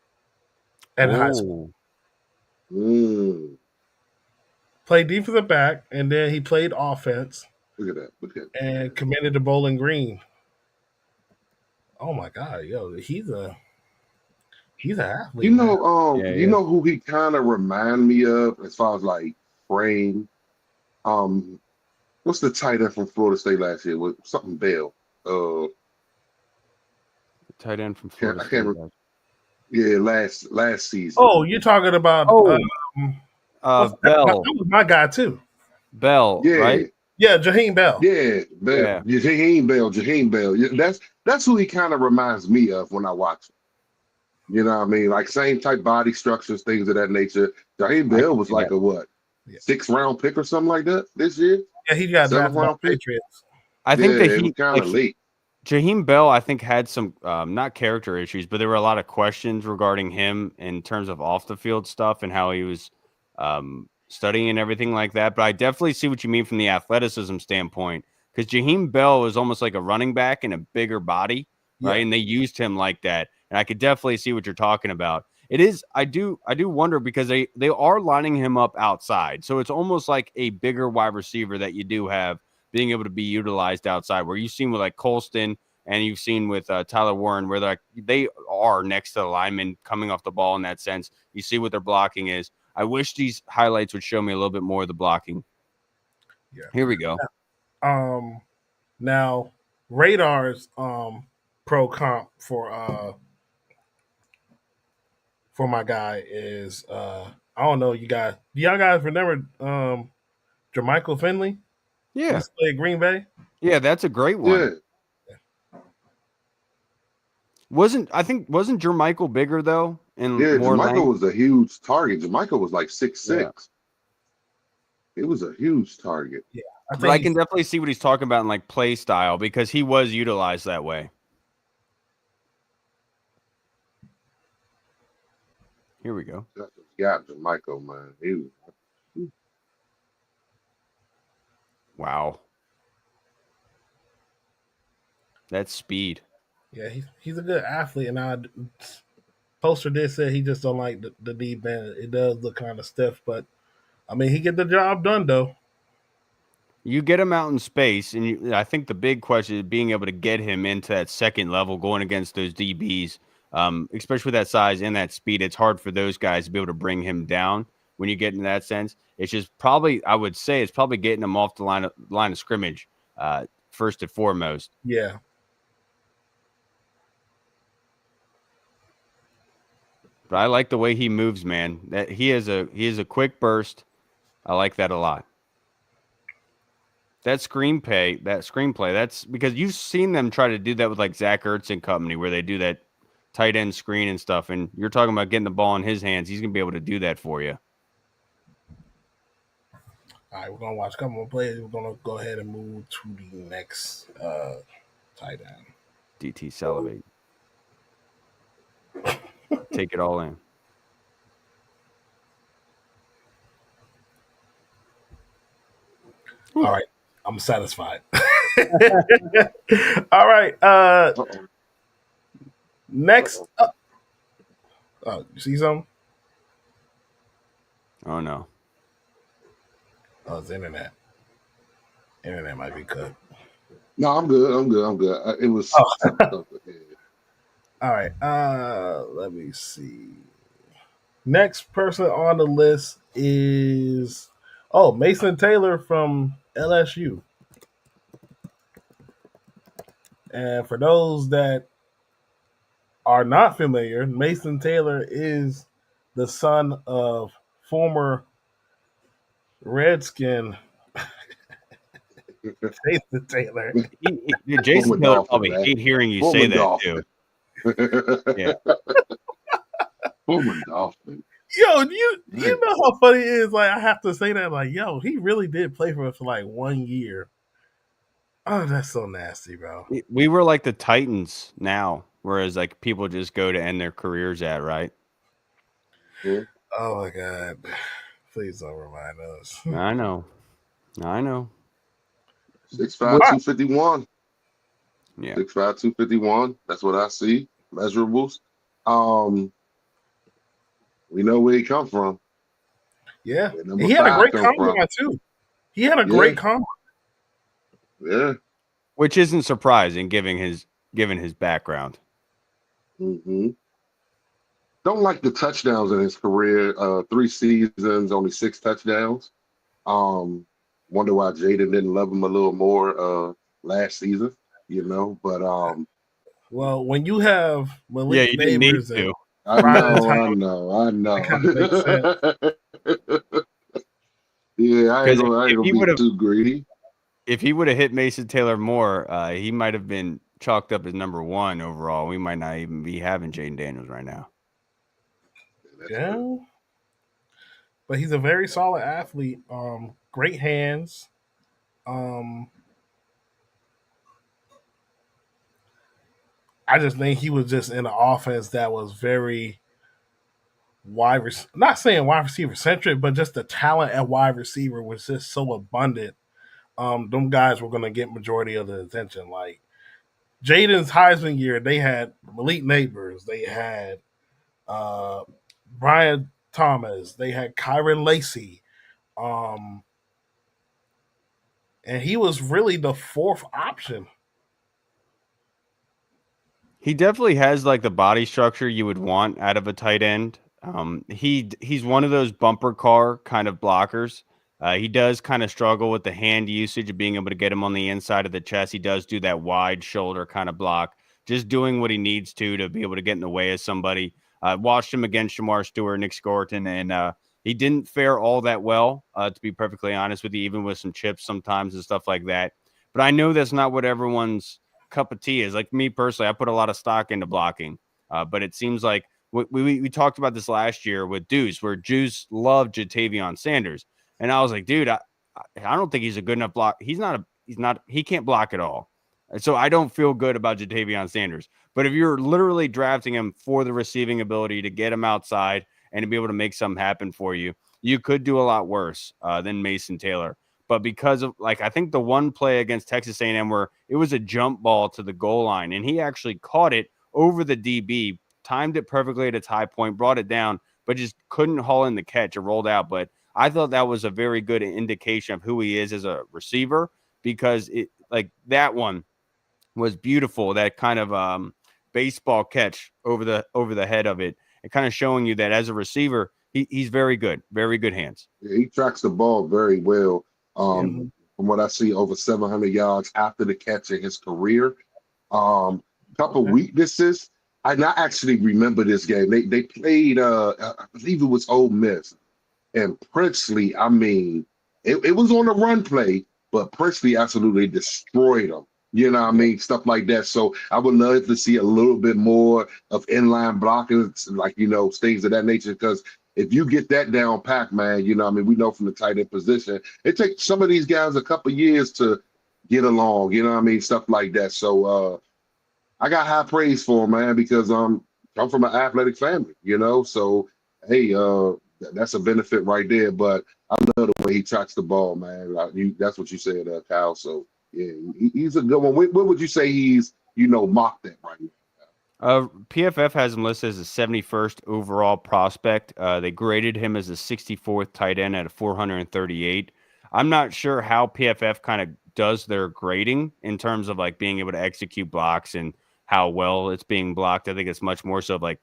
in high school. Oh, Mm, Played defensive back, and then he played offense look at that. Look at and that. committed to Bowling Green. Oh my God, yo, he's an athlete, man. yeah, You yeah. know who he kind of remind me of as far as like frame. Um, what's the tight end from Florida State last year? With something Bell. Uh, Tight end from can't Florida I can't. State. Yeah, last season. Oh, you're talking about Oh, that Bell. was my guy too. Bell, Yeah, right? Yeah, Jaheim Bell. yeah, Bell. Yeah. Jaheim Bell. Yeah, that's who he kind of reminds me of when I watch him. You know what I mean? Like same type body structures, things of that nature. Jaheim I Bell can was see like that. a what, Yeah, 6th round pick or something like that this year? yeah, he got Seventh drafted by round the pick? Patriots. I Yeah, think that it was kind of late. Jaheim Bell, I think, had some not character issues, but there were a lot of questions regarding him in terms of off the field stuff and how he was studying and everything like that. But I definitely see what you mean from the athleticism standpoint, because Jaheim Bell was almost like a running back in a bigger body, right? Yeah, And they used him like that, and I could definitely see what you're talking about. It is, I do wonder, because they are lining him up outside, so it's almost like a bigger wide receiver that you do have being able to be utilized outside, where you've seen with like Colston and you've seen with Tyler Warren, where they are next to the lineman coming off the ball in that sense. You see what their blocking is. I wish these highlights would show me a little bit more of the blocking. yeah. Here we go. Um, now Radar's pro comp for my guy is I don't know, you guys. Do y'all guys remember Jermichael Finley? He Yeah. used to play at Green Bay. Yeah, that's a great one. Yeah, Wasn't Jermichael bigger though and yeah. more Jamaica length? was a huge target. Jamaica was like six Yeah. six. It was a huge target. Yeah, I But think I he's can definitely see what he's talking about in like play style, because he was utilized that way. Here we go. That's what got Jamaica, man. He was, Wow. That's speed. yeah, he's a good athlete, and I poster did say he just don't like the deep band. It does look kind of stiff, but I mean he get the job done though. You get him out in space, and I think the big question is being able to get him into that second level going against those DBs, especially with that size and that speed. It's hard for those guys to be able to bring him down when you get in that sense. It's just probably, I would say, it's probably getting him off the line of scrimmage first and foremost. Yeah, But I like the way he moves, man. That he is a quick burst. I like that a lot. That screenplay, that's because you've seen them try to do that with like Zach Ertz and company, where they do that tight end screen and stuff. And you're talking about getting the ball in his hands. He's going to be able to do that for you. all right, we're gonna watch a couple more plays. We're gonna go ahead and move to the next tight end. DT salivate. Take it all in. All right, I'm satisfied. All right, uh-oh, next uh-oh. up. Oh, you see something? Oh no. Oh, it's internet. Internet might be cut. No, I'm good. I'm good. It was Oh, some stuff ahead. all right. Let me see. Next person on the list is Mason Taylor from LSU. And for those that are not familiar, Mason Taylor is the son of former Redskin Jason Taylor. Jason Former Taylor Dolphin, probably man. hate hearing you Former say that too. Dolphin. Yeah. Former Dolphin. Yo, you Man. know how funny it is? Like, I have to say that, like, yo, he really did play for us for like 1 year. Oh, that's so nasty, bro. We were like the Titans now, whereas like people just go to end their careers at, right? Yeah. Oh my god. Please don't remind us. I know. 6'5", What? 251. Yeah. 6'5", 251. That's what I see. Measurables. We know where he come from. Yeah. Where And number he had a 5 great come from. combine too. He had a Yeah. great combine. Yeah. Which isn't surprising given his background. Mm-hmm. Don't like the touchdowns in his career. 3 seasons, only 6 touchdowns. Wonder why Jaden didn't love him a little more last season, But Well, when you have Yeah, Malik you didn't need Neighbors and to. I Ryan know, Thomas, I know, I that kind of makes sense. know. Yeah, I ain't Because gonna, I ain't if gonna he be would have too greedy. hit Mason Taylor more, he might have been chalked up as number 1 overall. We might not even be having Jaden Daniels right now. That's Yeah. true. But he's a very solid athlete. Great hands. Um, I just think he was just in an offense that was very not saying wide receiver centric, but just the talent at wide receiver was just so abundant. Them guys were gonna get majority of the attention. Like Jaden's Heisman year, they had Malik Neighbors, they had uh, Brian Thomas, they had Kyron Lacey, um, and he was really the fourth option. He definitely has like the body structure you would want out of a tight end. He's one of those bumper car kind of blockers. He does kind of struggle with the hand usage of being able to get him on the inside of the chest. He does do that wide shoulder kind of block, just doing what he needs to be able to get in the way of somebody. Watched him against Shamar Stewart, Nick Scorton, and he didn't fare all that well, to be perfectly honest with you, even with some chips sometimes and stuff like that. But I know that's not what everyone's cup of tea is. Like me personally, I put a lot of stock into blocking, but it seems like we talked about this last year with Deuce, where Deuce loved Jatavion Sanders, and I was like, dude, I don't think he's a good enough block. He can't block at all. And so I don't feel good about Jatavion Sanders. But if you're literally drafting him for the receiving ability to get him outside and to be able to make something happen for you, you could do a lot worse than Mason Taylor. But because of I think the one play against Texas A&M where it was a jump ball to the goal line and he actually caught it over the DB, timed it perfectly at its high point, brought it down, but just couldn't haul in the catch. It rolled out. But I thought that was a very good indication of who he is as a receiver because that one was beautiful. That kind of baseball catch over the head of it, and kind of showing you that as a receiver, he's very good hands. Yeah, he tracks the ball very well. Yeah. From what I see, over 700 yards after the catch in his career. Couple weaknesses. I actually remember this game. They played. I believe it was Ole Miss and Princely. I mean, it was on a run play, but Princely absolutely destroyed them. You know what I mean? Stuff like that. So I would love to see a little bit more of inline blocking, like, things of that nature. Because if you get that down pack, man, we know from the tight end position, it takes some of these guys a couple years to get along, stuff like that. So I got high praise for him, man, because I'm from an athletic family, So hey, that's a benefit right there. But I love the way he tracks the ball, man. That's what you said, Kyle. So yeah, he's a good one. What would you say he's mocked at right now? PFF has him listed as a 71st overall prospect. They graded him as a 64th tight end at a 438. I'm not sure how PFF kind of does their grading in terms of like being able to execute blocks and how well it's being blocked. I think it's much more so of like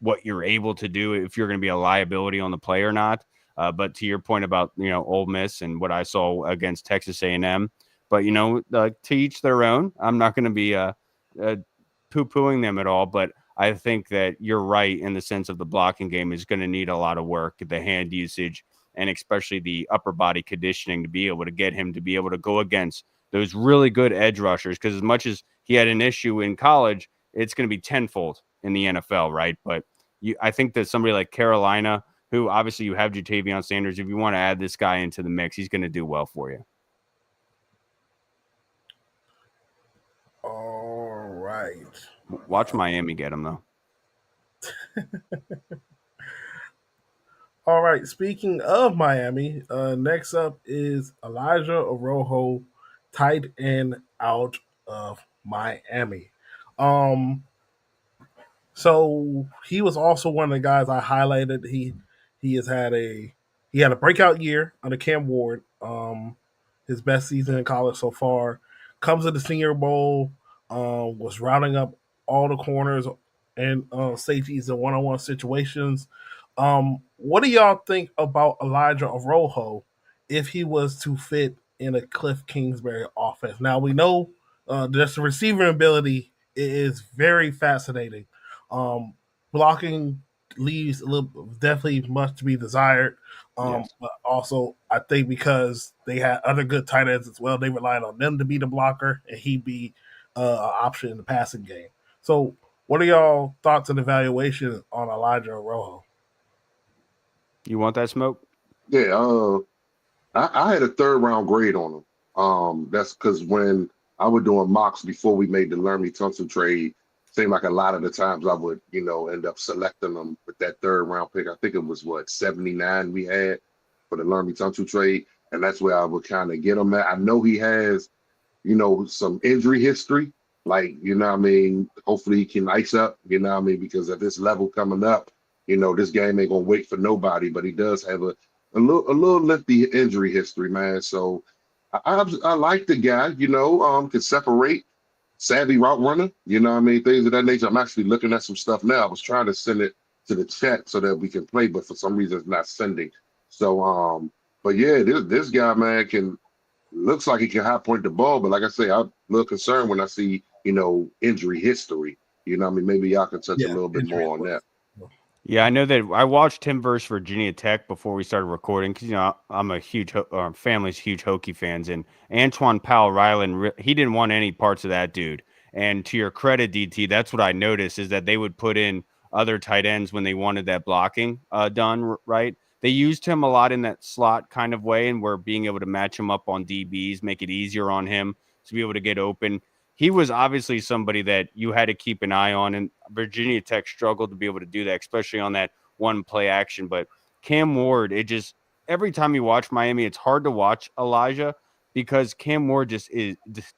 what you're able to do if you're going to be a liability on the play or not. But to your point about Ole Miss and what I saw against Texas A&M, but to each their own. I'm not going to be poo-pooing them at all, but I think that you're right in the sense of the blocking game is going to need a lot of work, the hand usage, and especially the upper body conditioning to be able to get him to be able to go against those really good edge rushers. Because as much as he had an issue in college, it's going to be tenfold in the NFL, right? But I think that somebody like Carolina, who obviously you have Jatavion Sanders, if you want to add this guy into the mix, he's going to do well for you. All right. Watch Miami get him, though. All right. Speaking of Miami, next up is Elijah Arojo, tight end out of Miami. So he was also one of the guys I highlighted. He had a breakout year under Cam Ward. His best season in college so far. Comes to the Senior Bowl. Was rounding up all the corners and safeties in one-on-one situations. What do y'all think about Elijah Arojo if he was to fit in a Cliff Kingsbury offense? Now we know just the receiving ability is very fascinating. Blocking leaves a little definitely much to be desired. Yes. But also, I think because they had other good tight ends as well, they relied on them to be the blocker and he be an option in the passing game. So, what are y'all thoughts and evaluation on Elijah Arojo? You want that smoke? Yeah, I had a third round grade on him. That's because when I was doing mocks before we made the Laramie Tunsil trade, seemed like a lot of the times I would, end up selecting them with that third round pick. I think it was 79 we had for the Laramie Tunsil trade, and that's where I would kind of get him at. I know he has, some injury history. Like, what I mean, hopefully he can ice up, what I mean, because at this level coming up, this game ain't gonna wait for nobody, but he does have a little lengthy injury history, man. So I like the guy, can separate, savvy route runner, what I mean, things of that nature. I'm actually looking at some stuff now. I was trying to send it to the chat so that we can play, but for some reason it's not sending. So but yeah, this guy, man, looks like he can high point the ball, but like I say, I'm a little concerned when I see, injury history. What I mean, maybe y'all can touch a little bit more on that. Yeah, I know that I watched him versus Virginia Tech before we started recording because I'm a huge family's huge Hokie fans, and Antoine Powell Ryland, he didn't want any parts of that dude. And to your credit, DT, that's what I noticed is that they would put in other tight ends when they wanted that blocking done right. They used him a lot in that slot kind of way, and we're being able to match him up on DBs, make it easier on him to be able to get open. He was obviously somebody that you had to keep an eye on, and Virginia Tech struggled to be able to do that, especially on that one play action. But Cam Ward, every time you watch Miami, it's hard to watch Elijah because Cam Ward just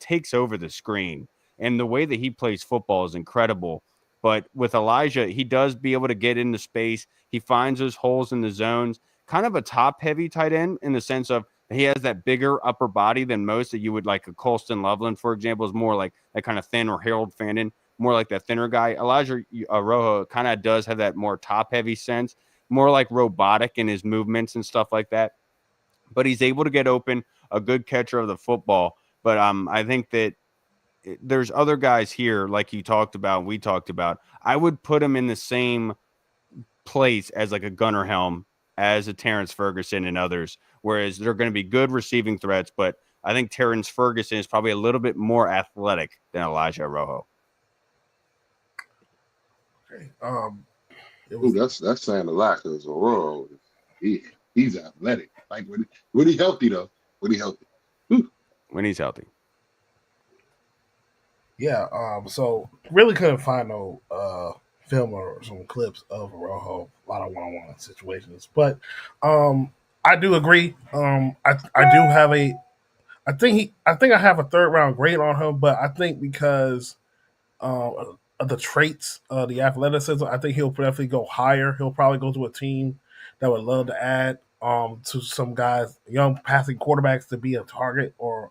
takes over the screen, and the way that he plays football is incredible. But with Elijah, he does be able to get into space. He finds those holes in the zones. Kind of a top-heavy tight end in the sense of he has that bigger upper body than most that you would like. A Colston Loveland, for example, is more like that kind of thin, or Harold Fandon, more like that thinner guy. Elijah Rojo kind of does have that more top heavy sense, more like robotic in his movements and stuff like that. But he's able to get open, a good catcher of the football. But I think that there's other guys here, like you talked about, we talked about. I would put him in the same place as like a Gunnar Helm, as a Terrence Ferguson and others, whereas they're going to be good receiving threats, but I think Terrence Ferguson is probably a little bit more athletic than Elijah Rojo. Okay. Ooh, that's saying a lot because Aurora, he's athletic. Like when he healthy though, when he healthy. Ooh. When he's healthy. Yeah. So really couldn't find no film or some clips of Rojo. A lot of one-on-one situations, but I do agree. I do have a. I think I have a third round grade on him, but I think because the traits, the athleticism. I think he'll definitely go higher. He'll probably go to a team that would love to add to some guys, young passing quarterbacks, to be a target or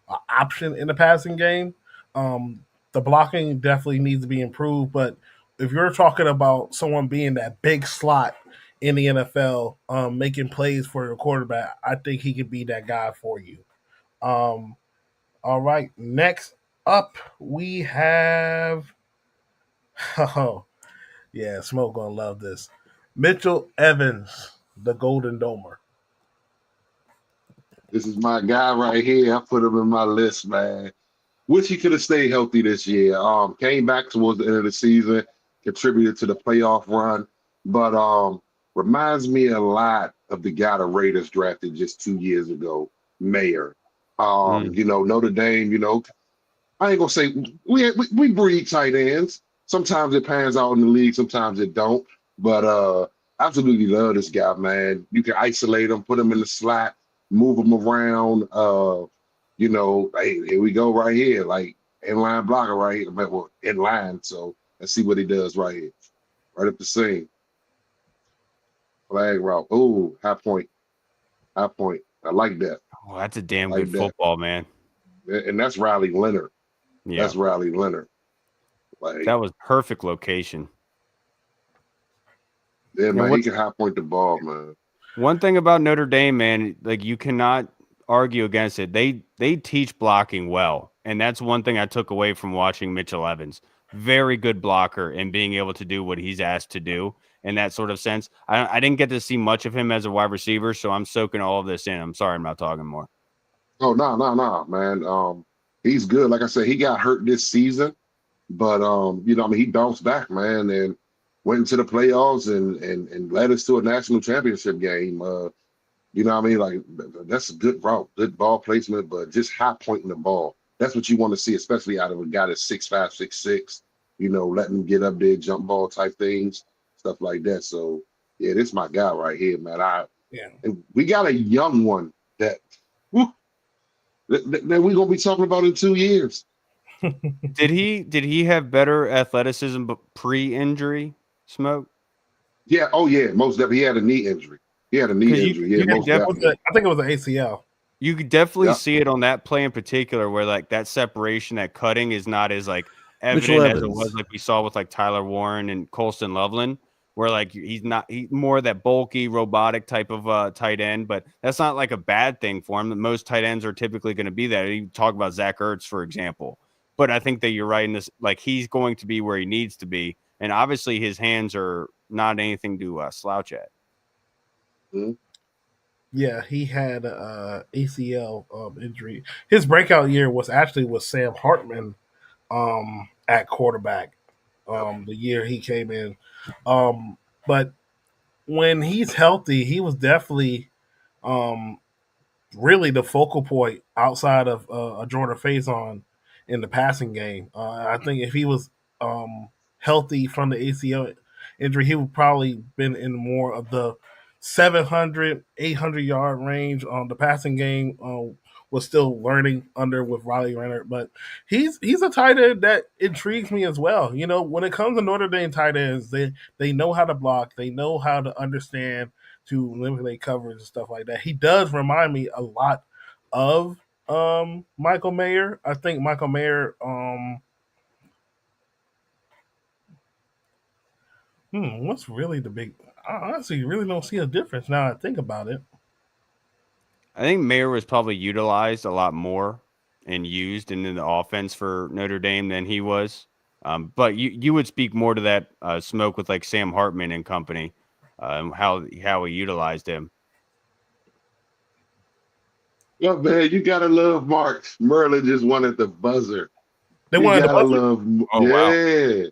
an option in the passing game. Um, the blocking definitely needs to be improved, but if you're talking about someone being that big slot in the NFL, making plays for your quarterback, I think he could be that guy for you. Um, all right, next up we have oh yeah, Smoke gonna love this. Mitchell Evans, the Golden Domer. This is my guy right here. I put him in my list, man. Wish he could have stayed healthy this year. Came back towards the end of the season, contributed to the playoff run, but reminds me a lot of the guy the Raiders drafted just 2 years ago, Mayer. Mm. Notre Dame. I ain't gonna say we breed tight ends. Sometimes it pans out in the league, sometimes it don't. But absolutely love this guy, man. You can isolate him, put him in the slot, move him around. Hey, here we go right here, like inline blocker right here. Well, in line. So let's see what he does right here, right up the seam. Flag route. Oh, high point, high point. I like that. Oh, that's a damn I like good that. football, man. And that's Riley Leonard. Yeah, That's Riley Leonard. Like, that was perfect location. yeah, And man, he can high point the ball, man. one thing about Notre Dame, man, like you cannot argue against it. They teach blocking well, and that's one thing I took away from watching Mitchell Evans. Very good blocker and being able to do what he's asked to do in that sort of sense. I didn't get to see much of him as a wide receiver, so I'm soaking all of this in. I'm sorry I'm not talking more. Oh, no, man. He's good. Like I said, he got hurt this season, but he bounced back, man, and went into the playoffs and led us to a national championship game. Like that's a good route, good ball placement, but just high pointing the ball. That's what you want to see, especially out of a guy that's 6'5", 6'6", letting him get up there, jump ball type things, stuff like that. So yeah, this is my guy right here, man. Yeah. And we got a young one that that we're gonna be talking about in 2 years. Did he have better athleticism but pre-injury, Smoke? Yeah, oh yeah, most definitely. He had a knee injury. Yeah, most definitely. I think it was an ACL. You could definitely Yeah. see it on that play in particular, where like that separation, that cutting is not as like Mitchell evident as it Evans. was like we saw with like Tyler Warren and Colston Loveland, where like he's more that bulky, robotic type of tight end, but that's not like a bad thing for him. Most tight ends are typically going to be that. You talk about Zach Ertz, for example, but I think that you're right in this. Like he's going to be where he needs to be, and obviously his hands are not anything to slouch at. Mm-hmm. Yeah, he had ACL injury. His breakout year was actually with Sam Hartman at quarterback. The year he came in, but when he's healthy, he was definitely um, really the focal point outside of a Jordan Faison in the passing game. I think if he was healthy from the ACL injury, he would probably been in more of the 700, 800-yard range. The passing game was still learning under with Riley Leonard, but he's a tight end that intrigues me as well. When it comes to Notre Dame tight ends, they know how to block, they know how to understand to manipulate coverage and stuff like that. He does remind me a lot of Michael Mayer. I think Michael Mayer what's really the big I honestly really don't see a difference now I think about it. I think Mayer was probably utilized a lot more and used in the offense for Notre Dame than he was. But you would speak more to that Smoke with like Sam Hartman and company, how he utilized him. Yeah, man, you gotta love Mark. Merlin just wanted the buzzer. They You wanted to gotta buzzer? love, Oh, wow. yeah.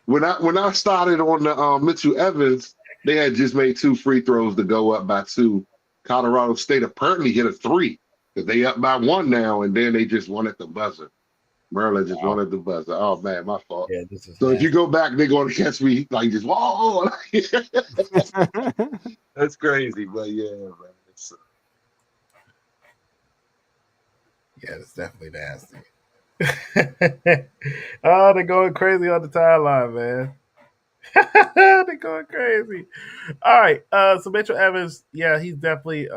When I started on the Mitchell Evans, they had just made 2 free throws to go up by 2. Colorado State apparently hit a 3 because they up by 1 now, and then they just wanted the buzzer. Merlin just wanted the buzzer. Oh man, my fault. Yeah, this is So if you go back, they're going to catch me like just whoa. That's crazy, but yeah, man. yeah, it's definitely nasty. Oh, they're going crazy on the timeline, man. They're going crazy. All right. So Mitchell Evans, yeah, he's definitely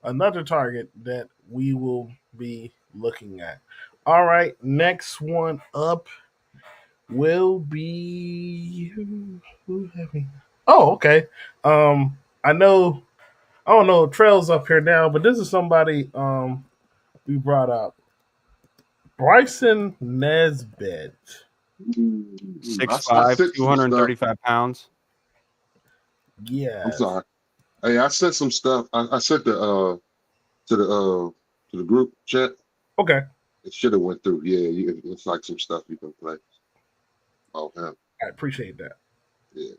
another target that we will be looking at. All right. Next one up will be who have we? Oh, okay. I know. I don't know. Trail's up here now, but this is somebody we brought up. Bryson Nesbitt. I 6'5", sent some stuff. 235 pounds. I'm Yes. sorry. Hey, I sent some stuff. I sent the to the to the group chat. Okay. It should have went through. Yeah, it's like some stuff you can play. Oh, him. I appreciate that. Yeah.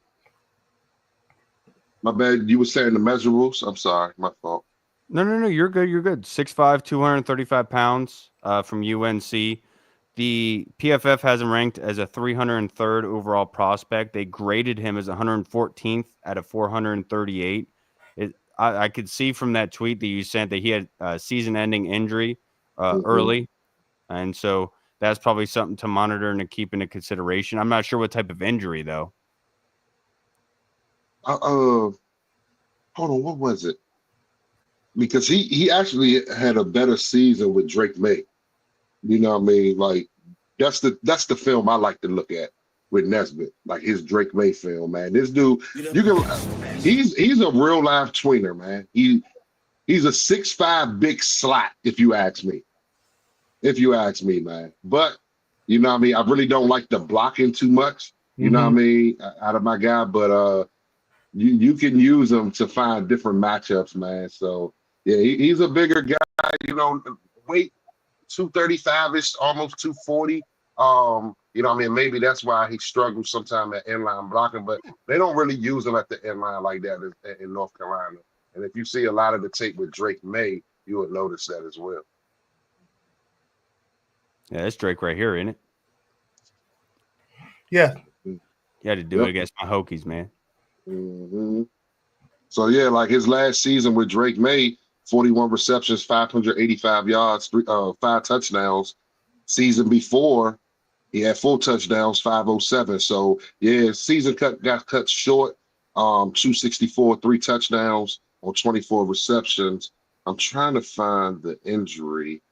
My bad. You were saying the measurables. I'm sorry. My fault. No. You're good. You're good. 6'5", 235 pounds from UNC. The PFF has him ranked as a 303rd overall prospect. They graded him as 114th out of 438. I could see from that tweet that you sent that he had a season-ending injury early, and so that's probably something to monitor and to keep into consideration. I'm not sure what type of injury, though. Hold on. What was it? Because he actually had a better season with Drake May. You know what I mean? Like that's the film I like to look at with Nesbitt, like his Drake May film, man. This dude, you can he's a real life tweener, man. He's a 6'5" big slot, if you ask me. If you ask me, man. But you know what I mean? I really don't like the blocking too much, you know what I mean, out of my guy, but you can use him to find different matchups, man. So yeah, he's a bigger guy, you know, weight 235-ish, almost 240. You know what I mean? Maybe that's why he struggles sometimes at inline blocking, but they don't really use him at the inline like that in North Carolina. And if you see a lot of the tape with Drake May, you would notice that as well. Yeah, that's Drake right here, isn't it? Yeah. You had to do it against my Hokies, man. Mm-hmm. So yeah, like his last season with Drake May, 41 receptions, 585 yards, 5 touchdowns. Season before, he had 4 touchdowns, 507. So yeah, season got cut short. 264, 3 touchdowns on 24 receptions. I'm trying to find the injury.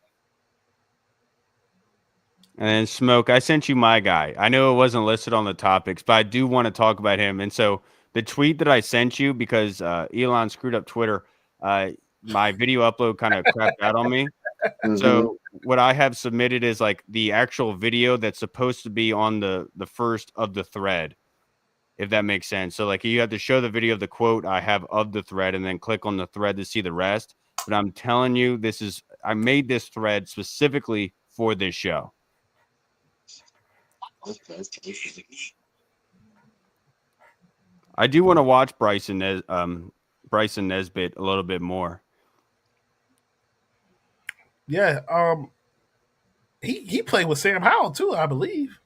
And then Smoke, I sent you my guy. I know it wasn't listed on the topics, but I do want to talk about him. And so the tweet that I sent you, because Elon screwed up Twitter, my video upload kind of crapped out on me. Mm-hmm. So what I have submitted is like the actual video that's supposed to be on the first of the thread, if that makes sense. So like you have to show the video of the quote I have of the thread and then click on the thread to see the rest. But I'm telling you, I made this thread specifically for this show. Okay. I do want to watch Bryson Nesbitt a little bit more. Yeah. He played with Sam Howell too, I believe.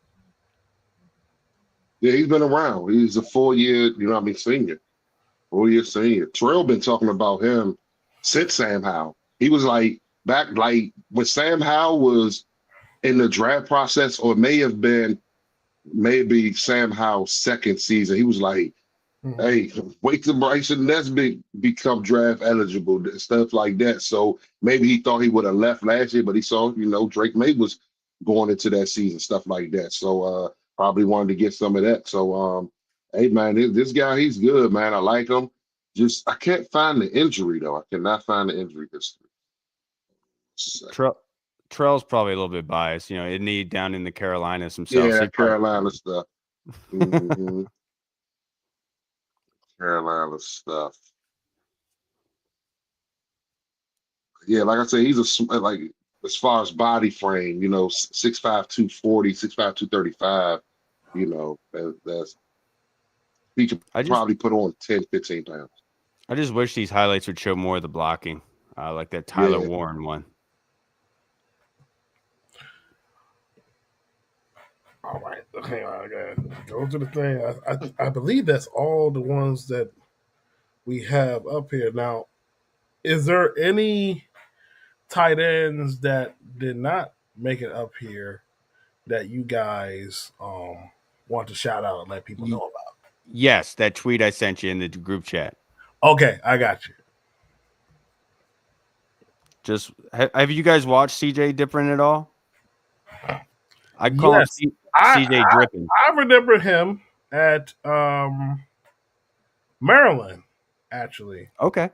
Yeah, he's been around. He's a 4-year, you know what I mean, senior. 4-year senior. Trail been talking about him since Sam Howell. He was like back like when Sam Howell was in the draft process, or it may have been maybe Sam Howell's second season. He was like, hey, wait till Bryson Nesbitt become draft eligible, stuff like that. So maybe he thought he would have left last year, but he saw, you know, Drake May was going into that season, stuff like that. So probably wanted to get some of that. So hey man, this guy, he's good, man. I like him. Just I can't find the injury though. I cannot find the injury history. Trell's probably a little bit biased, you know, isn't he down in the Carolinas himself? Yeah, So Carolina stuff. Mm-hmm. Carolina stuff. Yeah, like I said, he's like as far as body frame, you know, 6'5", 240, 6'5", 235, you know, that's he could probably put on 10, 15 pounds. I just wish these highlights would show more of the blocking, like that Tyler Warren one. All right. Hang on, I got go to the thing. I believe that's all the ones that we have up here. Now, is there any tight ends that did not make it up here that you guys want to shout out and let people know about? Yes, that tweet I sent you in the group chat. Okay, I got you. Just have you guys watched CJ Different at all? I call him Yes, I CJ Drippin. I remember him at Maryland. Actually, Okay.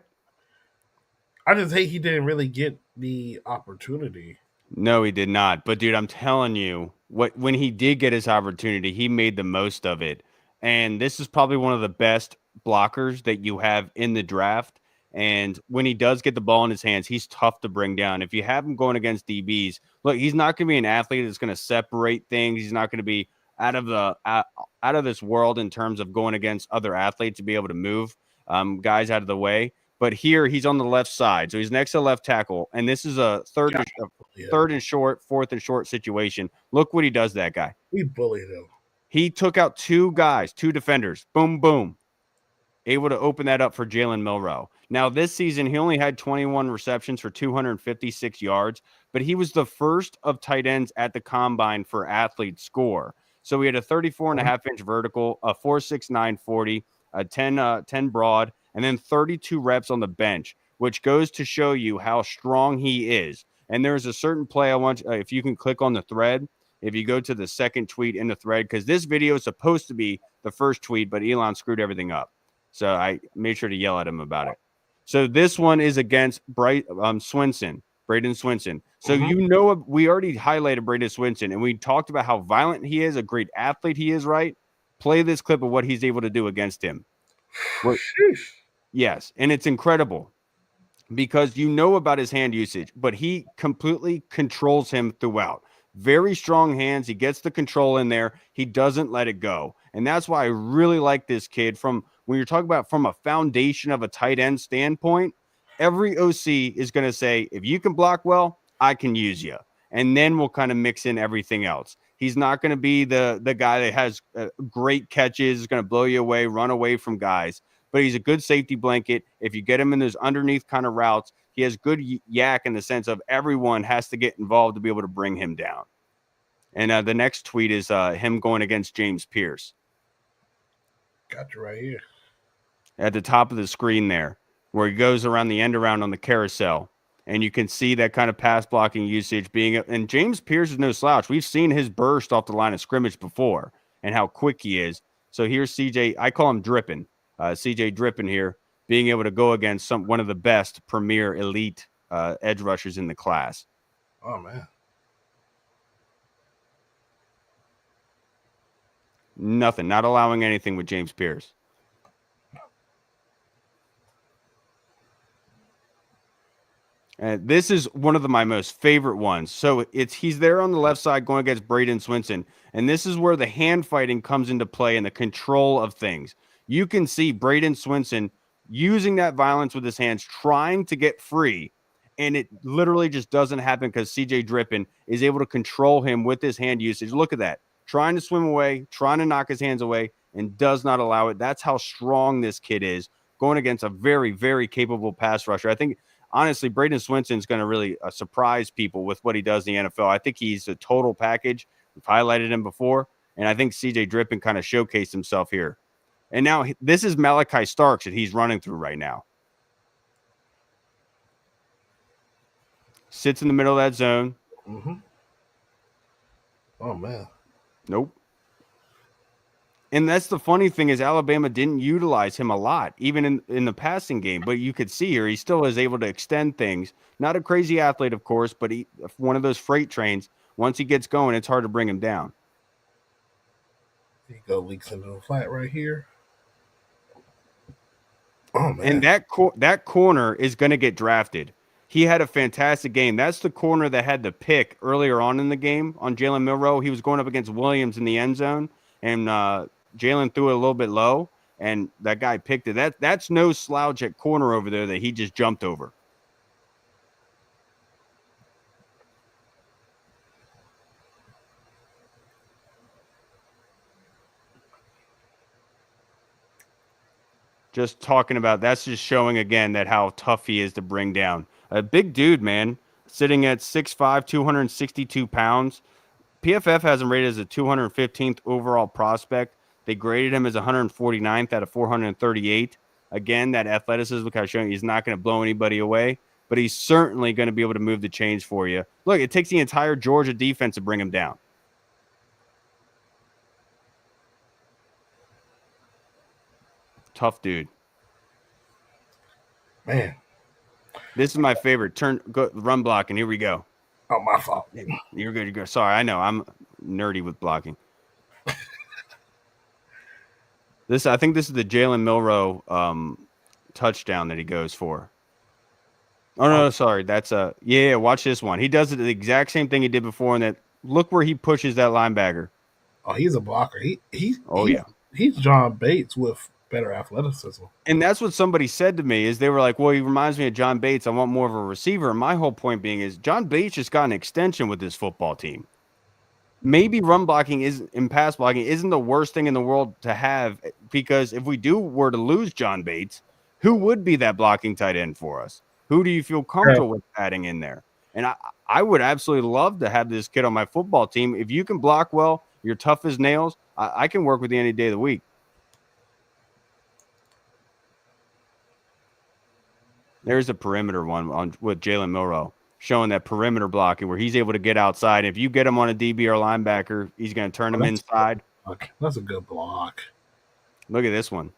I just hate he didn't really get the opportunity. No, he did not. But dude, I'm telling you, when he did get his opportunity, he made the most of it. And this is probably one of the best blockers that you have in the draft. And when he does get the ball in his hands, he's tough to bring down. If you have him going against DBs, look, he's not going to be an athlete that's going to separate things. He's not going to be out of the out of this world in terms of going against other athletes to be able to move guys out of the way. But here he's on the left side, so he's next to the left tackle, and this is a third and short, fourth and short situation. Look what he does, that guy. We bullied him. He took out two guys, two defenders. Boom, boom. Able to open that up for Jalen Milroe. Now, this season, he only had 21 receptions for 256 yards, but he was the first of tight ends at the combine for athlete score. So he had a 34.5-inch vertical, a 4.69 40, a 10 broad, and then 32 reps on the bench, which goes to show you how strong he is. And there's a certain play I want you, if you can click on the thread, if you go to the second tweet in the thread, because this video is supposed to be the first tweet, but Elon screwed everything up. So I made sure to yell at him about it. So this one is against Braden Swinson. So you know, we already highlighted Braden Swinson, and we talked about how violent he is, a great athlete he is, right? Play this clip of what he's able to do against him. Yes, and it's incredible because you know about his hand usage, but he completely controls him throughout. Very strong hands. He gets the control in there. He doesn't let it go. And that's why I really like this kid. From when you're talking about from a foundation of a tight end standpoint, every OC is going to say, if you can block well, I can use you. And then we'll kind of mix in everything else. He's not going to be the guy that has great catches, is going to blow you away, run away from guys. But he's a good safety blanket. If you get him in those underneath kind of routes, he has good yak in the sense of everyone has to get involved to be able to bring him down. And the next tweet is him going against James Pierce. Got you right here. At the top of the screen there, where he goes around the end around on the carousel. And you can see that kind of pass blocking usage being. And James Pierce is no slouch. We've seen his burst off the line of scrimmage before and how quick he is. So here's CJ. I call him Drippin'. CJ Drippin' here, being able to go against one of the best premier elite edge rushers in the class. Oh, man. Nothing. Not allowing anything with James Pierce. This is one of my most favorite ones. So he's there on the left side going against Braden Swinson. And this is where the hand fighting comes into play and the control of things. You can see Braden Swinson using that violence with his hands, trying to get free. And it literally just doesn't happen because CJ Drippin is able to control him with his hand usage. Look at that. Trying to swim away, trying to knock his hands away, and does not allow it. That's how strong this kid is going against a very, very capable pass rusher. I think, honestly, Braden Swinson is going to really surprise people with what he does in the NFL. I think he's a total package. We've highlighted him before, and I think CJ Drippin kind of showcased himself here. And now this is Malachi Starks that he's running through right now. Sits in the middle of that zone. Oh, man. Nope. And that's the funny thing is Alabama didn't utilize him a lot, even in the passing game. But you could see here he still is able to extend things. Not a crazy athlete, of course, but one of those freight trains. Once he gets going, it's hard to bring him down. He leaks into the flat right here. Oh, man. And that corner is going to get drafted. He had a fantastic game. That's the corner that had the pick earlier on in the game on Jalen Milroe. He was going up against Williams in the end zone, and Jalen threw it a little bit low, and that guy picked it. That's no slouch at corner over there that he just jumped over. Just talking about that's just showing again that how tough he is to bring down. A big dude, man. sitting at 6'5", 262 pounds. PFF has him rated as a 215th overall prospect. They graded him as 149th out of 438. Again, that athleticism, kind of showing he's not going to blow anybody away, but he's certainly going to be able to move the chains for you. Look, it takes the entire Georgia defense to bring him down. Tough dude. Man. This is my favorite. Run block, and here we go. Oh, my fault. You're good. You're good. Sorry, I know. I'm nerdy with blocking. I think this is the Jalen Milroe touchdown that he goes for. Oh, no, sorry. That's yeah, watch this one. He does the exact same thing he did before, and look where he pushes that linebacker. Oh, he's a blocker. Yeah. He's John Bates with better athleticism. And that's what somebody said to me is they were like, well, he reminds me of John Bates. I want more of a receiver. And my whole point being is John Bates just got an extension with this football team. Maybe run blocking and pass blocking isn't the worst thing in the world to have, because if we were to lose John Bates, who would be that blocking tight end for us? Who do you feel comfortable with adding in there? And I would absolutely love to have this kid on my football team. If you can block well, you're tough as nails, I can work with you any day of the week. There's a perimeter one with Jalen Milroe, showing that perimeter blocking where he's able to get outside. If you get him on a DB or linebacker, he's going to turn him inside. That's a good block. Look at this one.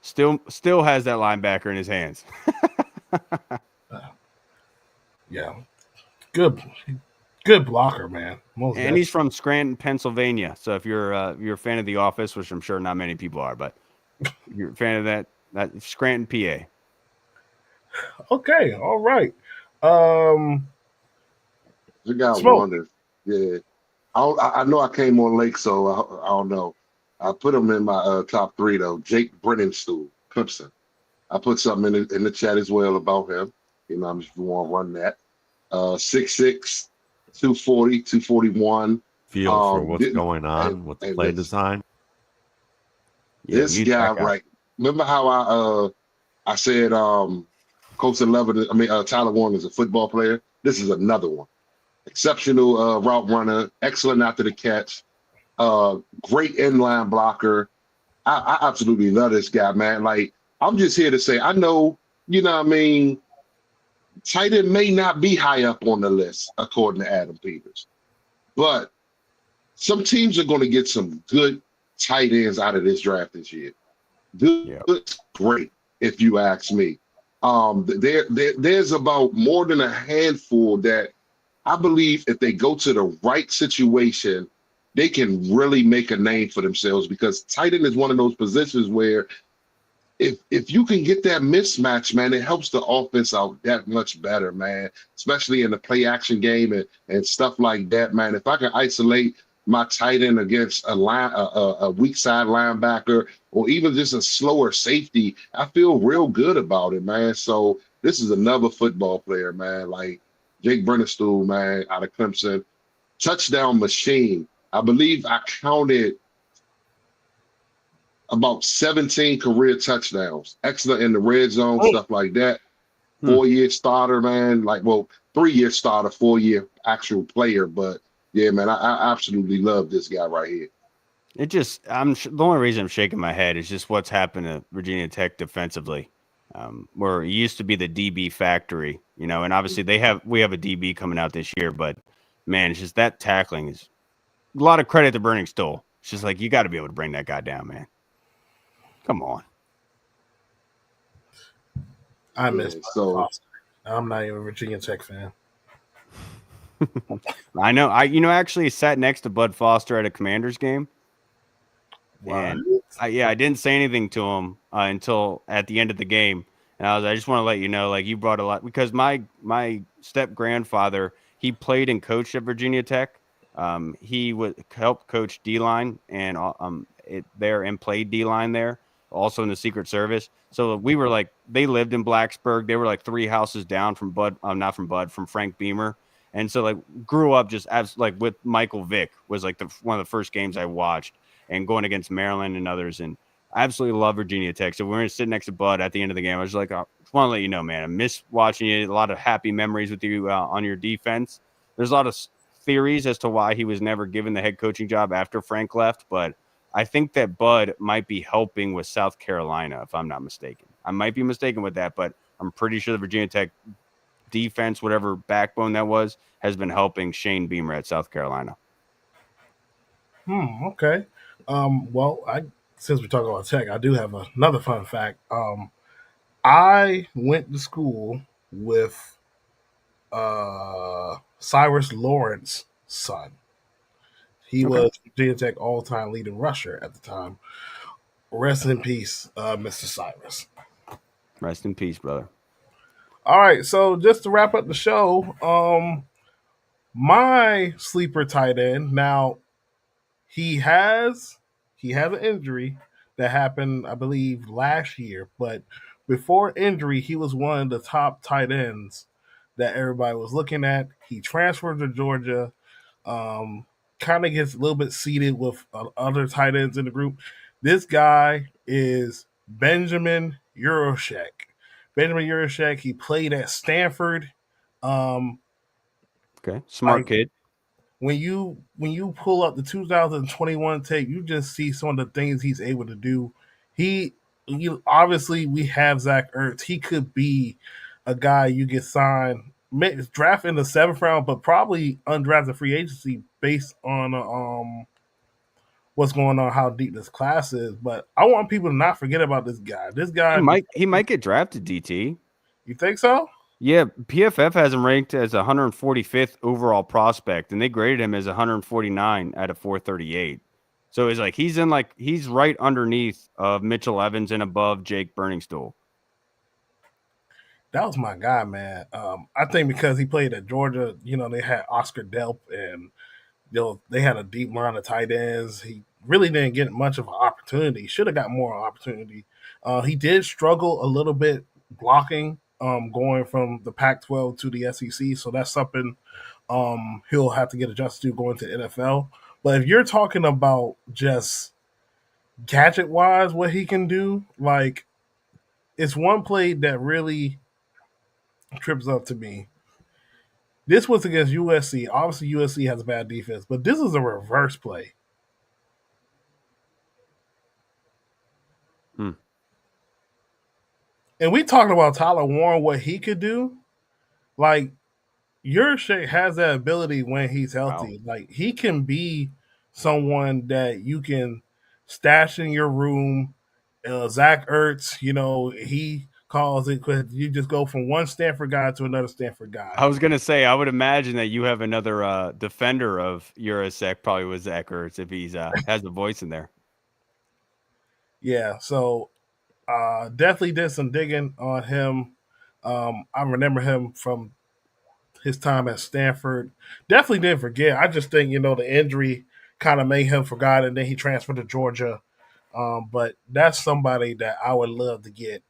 Still has that linebacker in his hands. Yeah. Good blocker, man. He's from Scranton, Pennsylvania. So if you're a fan of The Office, which I'm sure not many people are, but if you're a fan of that Scranton, PA. Okay, all right. The guy wonders. Yeah, I know I came on late, so I don't know. I put him in my top 3 though. Jake Brennenstuhl, Clemson. I put something in the chat as well about him. You know, I'm just want to run that. 6'6", 240, 241. Feel for what's going on with the play design. This guy, right? Remember how I said Coach 11? I mean, Tyler Warren is a football player. This is another one. Exceptional route runner, excellent after the catch, great inline blocker. I absolutely love this guy, man. Like, I'm just here to say, I know, you know what I mean, tight end may not be high up on the list, according to Adam Peters. But some teams are going to get some good tight ends out of this draft this year. Good, great, if you ask me. There's about more than a handful that I believe if they go to the right situation, they can really make a name for themselves, because tight end is one of those positions where if you can get that mismatch, man, it helps the offense out that much better, man, especially in the play action game and stuff like that, man. If I can isolate my tight end against a weak side linebacker or even just a slower safety, I feel real good about it, man. So this is another football player, man, like Jake Brennenstuhl, man, out of Clemson. Touchdown machine. I believe I counted about 17 career touchdowns. Excellent in the red zone, stuff like that. 4-year starter, man. 3-year starter, 4-year actual player. But yeah, man, I absolutely love this guy right here. The only reason I'm shaking my head is just what's happened to Virginia Tech defensively, where it used to be the DB factory, you know, and obviously we have a DB coming out this year, but man, it's just that tackling is a lot of credit to Brennenstuhl. It's just like, you got to be able to bring that guy down, man. Come on. I miss Foster. I'm not even a Virginia Tech fan. I know. I actually sat next to Bud Foster at a Commanders game. And I didn't say anything to him until at the end of the game. And I just want to let you know, like, you brought a lot, because my step grandfather, he played and coached at Virginia Tech. He would help coach D-line and played D-line there, also in the Secret Service. So we were like, they lived in Blacksburg. They were like 3 houses down from from Frank Beamer. And so, like, grew up just with Michael Vick was like one of the first games I watched, and going against Maryland and others. And I absolutely love Virginia Tech. So we were sitting next to Bud at the end of the game. I was like, I want to let you know, man, I miss watching you. A lot of happy memories with you on your defense. There's a lot of theories as to why he was never given the head coaching job after Frank left, but I think that Bud might be helping with South Carolina, if I'm not mistaken. I might be mistaken with that, but I'm pretty sure the Virginia Tech defense, whatever backbone that was, has been helping Shane Beamer at South Carolina. Okay. Well, since we're talking about Tech, I do have another fun fact. I went to school with Cyrus Lawrence's son. He was Virginia Tech all-time leading rusher at the time. Rest in peace, Mr. Cyrus. Rest in peace, brother. All right, so just to wrap up the show, my sleeper tight end. Now he has an injury that happened, I believe, last year. But before injury, he was one of the top tight ends that everybody was looking at. He transferred to Georgia. Kind of gets a little bit seated with other tight ends in the group. This guy is Benjamin Juroshek. Benjamin Juroshek. He played at Stanford. Okay, smart kid. When you pull up the 2021 tape, you just see some of the things he's able to do. Obviously we have Zach Ertz. He could be a guy you get signed, draft in the 7th round, but probably undrafted free agency based on what's going on, how deep this class is. But I want people to not forget about this guy. This guy he might get drafted, DT. You think so? Yeah, PFF has him ranked as 145th overall prospect, and they graded him as 149 out of 438. So it's like he's right underneath of Mitchell Evans and above Jake Burningstool. That was my guy, man. I think because he played at Georgia, they had Oscar Delp, and they had a deep line of tight ends. He really didn't get much of an opportunity. Should have got more opportunity. He did struggle a little bit blocking, going from the Pac-12 to the SEC. So that's something he'll have to get adjusted to going to NFL. But if you're talking about just gadget-wise, what he can do, like, it's one play that really trips up to me. This was against USC. Obviously, USC has a bad defense, but this is a reverse play. And we talking about Tyler Warren, what he could do. Like, Juroshek has that ability when he's healthy. Wow. Like, he can be someone that you can stash in your room. Zach Ertz, he calls it because you just go from one Stanford guy to another Stanford guy. I was gonna say, I would imagine that you have another defender of Juroshek, probably with Zach Ertz, if he's has a voice in there. Yeah, so definitely did some digging on him. I remember him from his time at Stanford. Definitely didn't forget. I just think, the injury kind of made him forgot, and then he transferred to Georgia. But that's somebody that I would love to get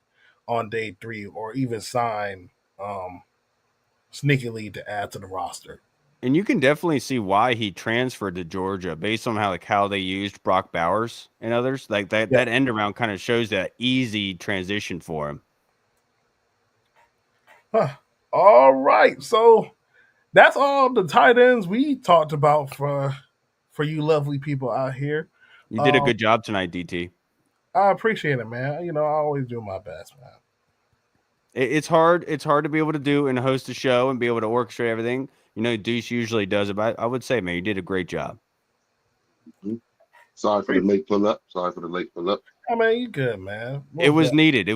on day 3 or even sign sneakily to add to the roster. And you can definitely see why he transferred to Georgia based on how they used Brock Bowers and others. Like that end around kind of shows that easy transition for him. All right. So that's all the tight ends we talked about for you lovely people out here. You did a good job tonight, DT. I appreciate it, man. I always do my best, man. It's hard. It's hard to be able to do and host a show and be able to orchestrate everything. Deuce usually does it, but I would say, man, you did a great job. Mm-hmm. Sorry for the late pull up. I mean, you good, man. It was needed.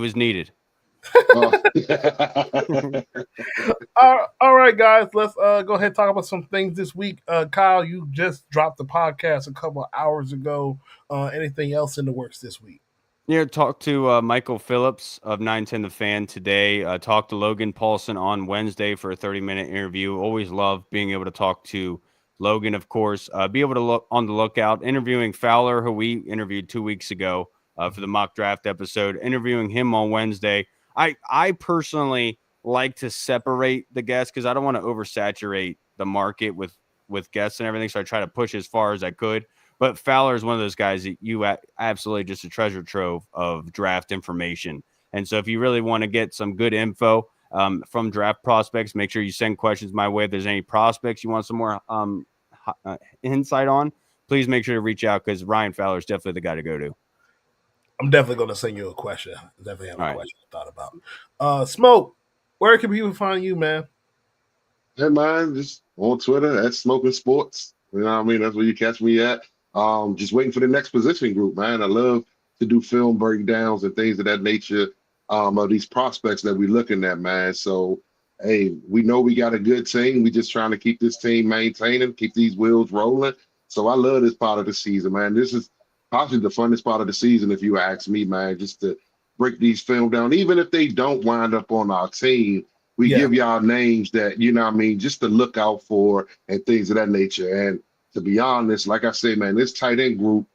All right, guys. Let's go ahead and talk about some things this week. Kyle, you just dropped the podcast a couple of hours ago. Anything else in the works this week? Yeah, talked to Michael Phillips of 910 The Fan today. Talked to Logan Paulson on Wednesday for a 30-minute interview. Always love being able to talk to Logan, of course. Be able to look on the lookout. Interviewing Fowler, who we interviewed 2 weeks ago for the mock draft episode. Interviewing him on Wednesday. I personally like to separate the guests because I don't want to oversaturate the market with guests and everything. So I try to push as far as I could. But Fowler is one of those guys that you absolutely just a treasure trove of draft information. And so if you really want to get some good info from draft prospects, make sure you send questions my way. If there's any prospects you want some more insight on, please make sure to reach out, because Ryan Fowler is definitely the guy to go to. I'm definitely going to send you a question. Definitely have a question I thought about. Smoke, where can people find you, man? Hey, man, just on Twitter at Smoking Sports. You know what I mean? That's where you catch me at. Just waiting for the next position group, man. I love to do film breakdowns and things of that nature of these prospects that we're looking at, man. So, hey, we know we got a good team. We just trying to keep this team maintaining, keep these wheels rolling. So I love this part of the season, man. This is possibly the funnest part of the season, if you ask me, man, just to break these film down. Even if they don't wind up on our team, we give y'all names that, you know what I mean, just to look out for and things of that nature. And to be honest, like I say, man, this tight end group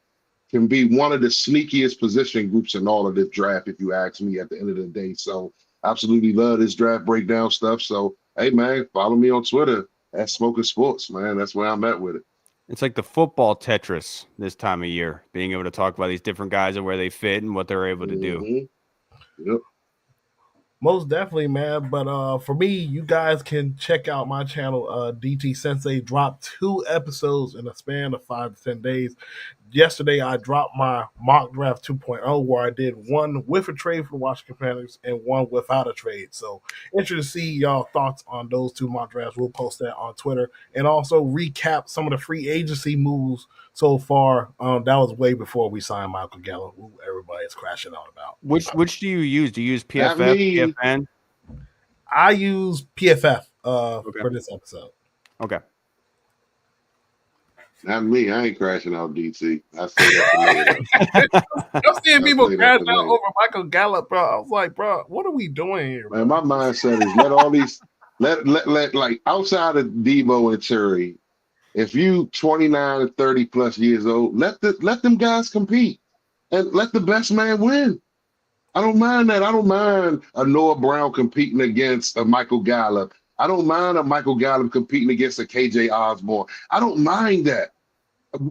can be one of the sneakiest position groups in all of this draft, if you ask me, at the end of the day. So absolutely love this draft breakdown stuff. So, hey, man, follow me on Twitter at Smoking Sports, man. That's where I'm at with it. It's like the football Tetris this time of year, being able to talk about these different guys and where they fit and what they're able to do. Yep. Most definitely, man. But for me, you guys can check out my channel. DT Sensei dropped 2 episodes in a span of 5 to 10 days. Yesterday, I dropped my mock draft 2.0, where I did one with a trade for the Washington Commanders and one without a trade. So interested to see y'all thoughts on those 2 mock drafts. We'll post that on Twitter, and also recap some of the free agency moves so far. That was way before we signed Michael Gallup, who everybody's crashing out about. Which do you use? Do you use PFF, PFN? I use PFF for this episode. Okay. Not me. I ain't crashing out DT. I say that. I'm seeing people crash out over Michael Gallup, bro. I was like, bro, what are we doing here? Man, my mindset is let all these let like outside of Debo and Cherry, if you 29 and 30 plus years old, let them guys compete and let the best man win. I don't mind that. I don't mind a Noah Brown competing against a Michael Gallup. I don't mind a Michael Gallup competing against a KJ Osborne. I don't mind that,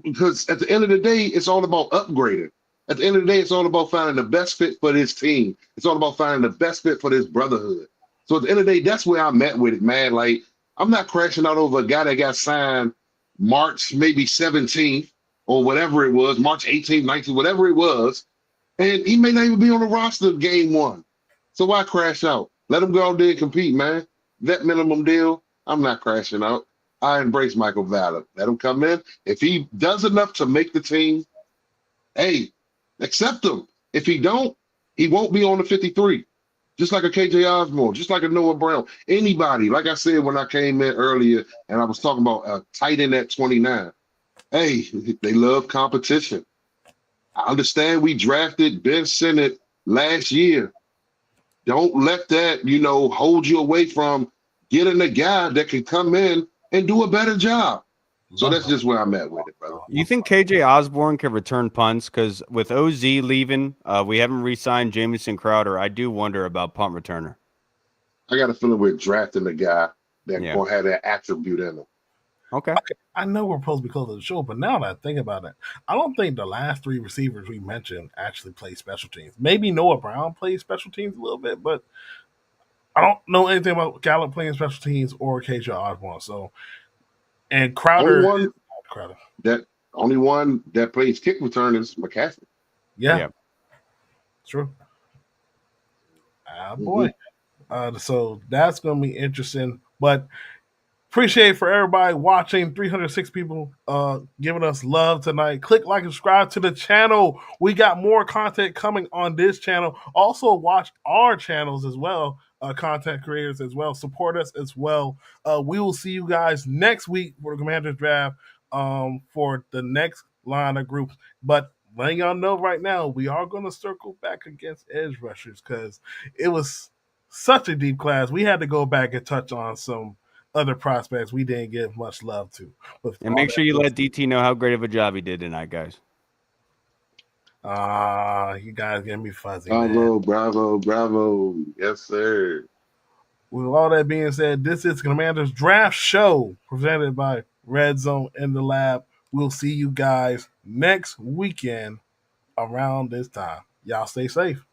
because at the end of the day, it's all about upgrading. At the end of the day, it's all about finding the best fit for this team. It's all about finding the best fit for this brotherhood. So at the end of the day, that's where I'm at with it, man. Like, I'm not crashing out over a guy that got signed March maybe 17th or whatever it was, March 18th, 19th, whatever it was, and he may not even be on the roster game 1. So why crash out? Let him go out there and compete, man. Vet minimum deal, I'm not crashing out. I embrace Michael Gallup. Let him come in. If he does enough to make the team, hey, accept him. If he don't, he won't be on the 53. Just like a KJ Osborne, just like a Noah Brown. Anybody, like I said when I came in earlier and I was talking about a tight end at 29. Hey, they love competition. I understand we drafted Ben Sinnot last year. Don't let that, hold you away from getting a guy that can come in and do a better job. So that's just where I'm at with it, brother. You think KJ Osborne can return punts? Because with OZ leaving, we haven't re-signed Jamison Crowder. I do wonder about punt returner. I got a feeling we're drafting a guy that's going to have that attribute in him. Okay. I know we're supposed to be close to the show, but now that I think about it, I don't think the last 3 receivers we mentioned actually play special teams. Maybe Noah Brown plays special teams a little bit, but I don't know anything about Gallup playing special teams or KJ Osborne. So, and Crowder, only one that plays kick return is McCaffrey. Yeah. True. Boy. So that's going to be interesting, but appreciate for everybody watching. 306 people giving us love tonight. Click like and subscribe to the channel. We got more content coming on this channel. Also watch our channels as well, content creators as well. Support us as well. We will see you guys next week for the Commanders draft for the next line of groups. But letting y'all know right now, we are going to circle back against edge rushers because it was such a deep class. We had to go back and touch on some other prospects we didn't give much love to. And make sure you let DT know how great of a job he did tonight, guys. You guys getting me fuzzy. Bravo. Yes, sir. With all that being said, this is Commander's Draft Show presented by Redzone In the Lab. We'll see you guys next weekend around this time. Y'all stay safe.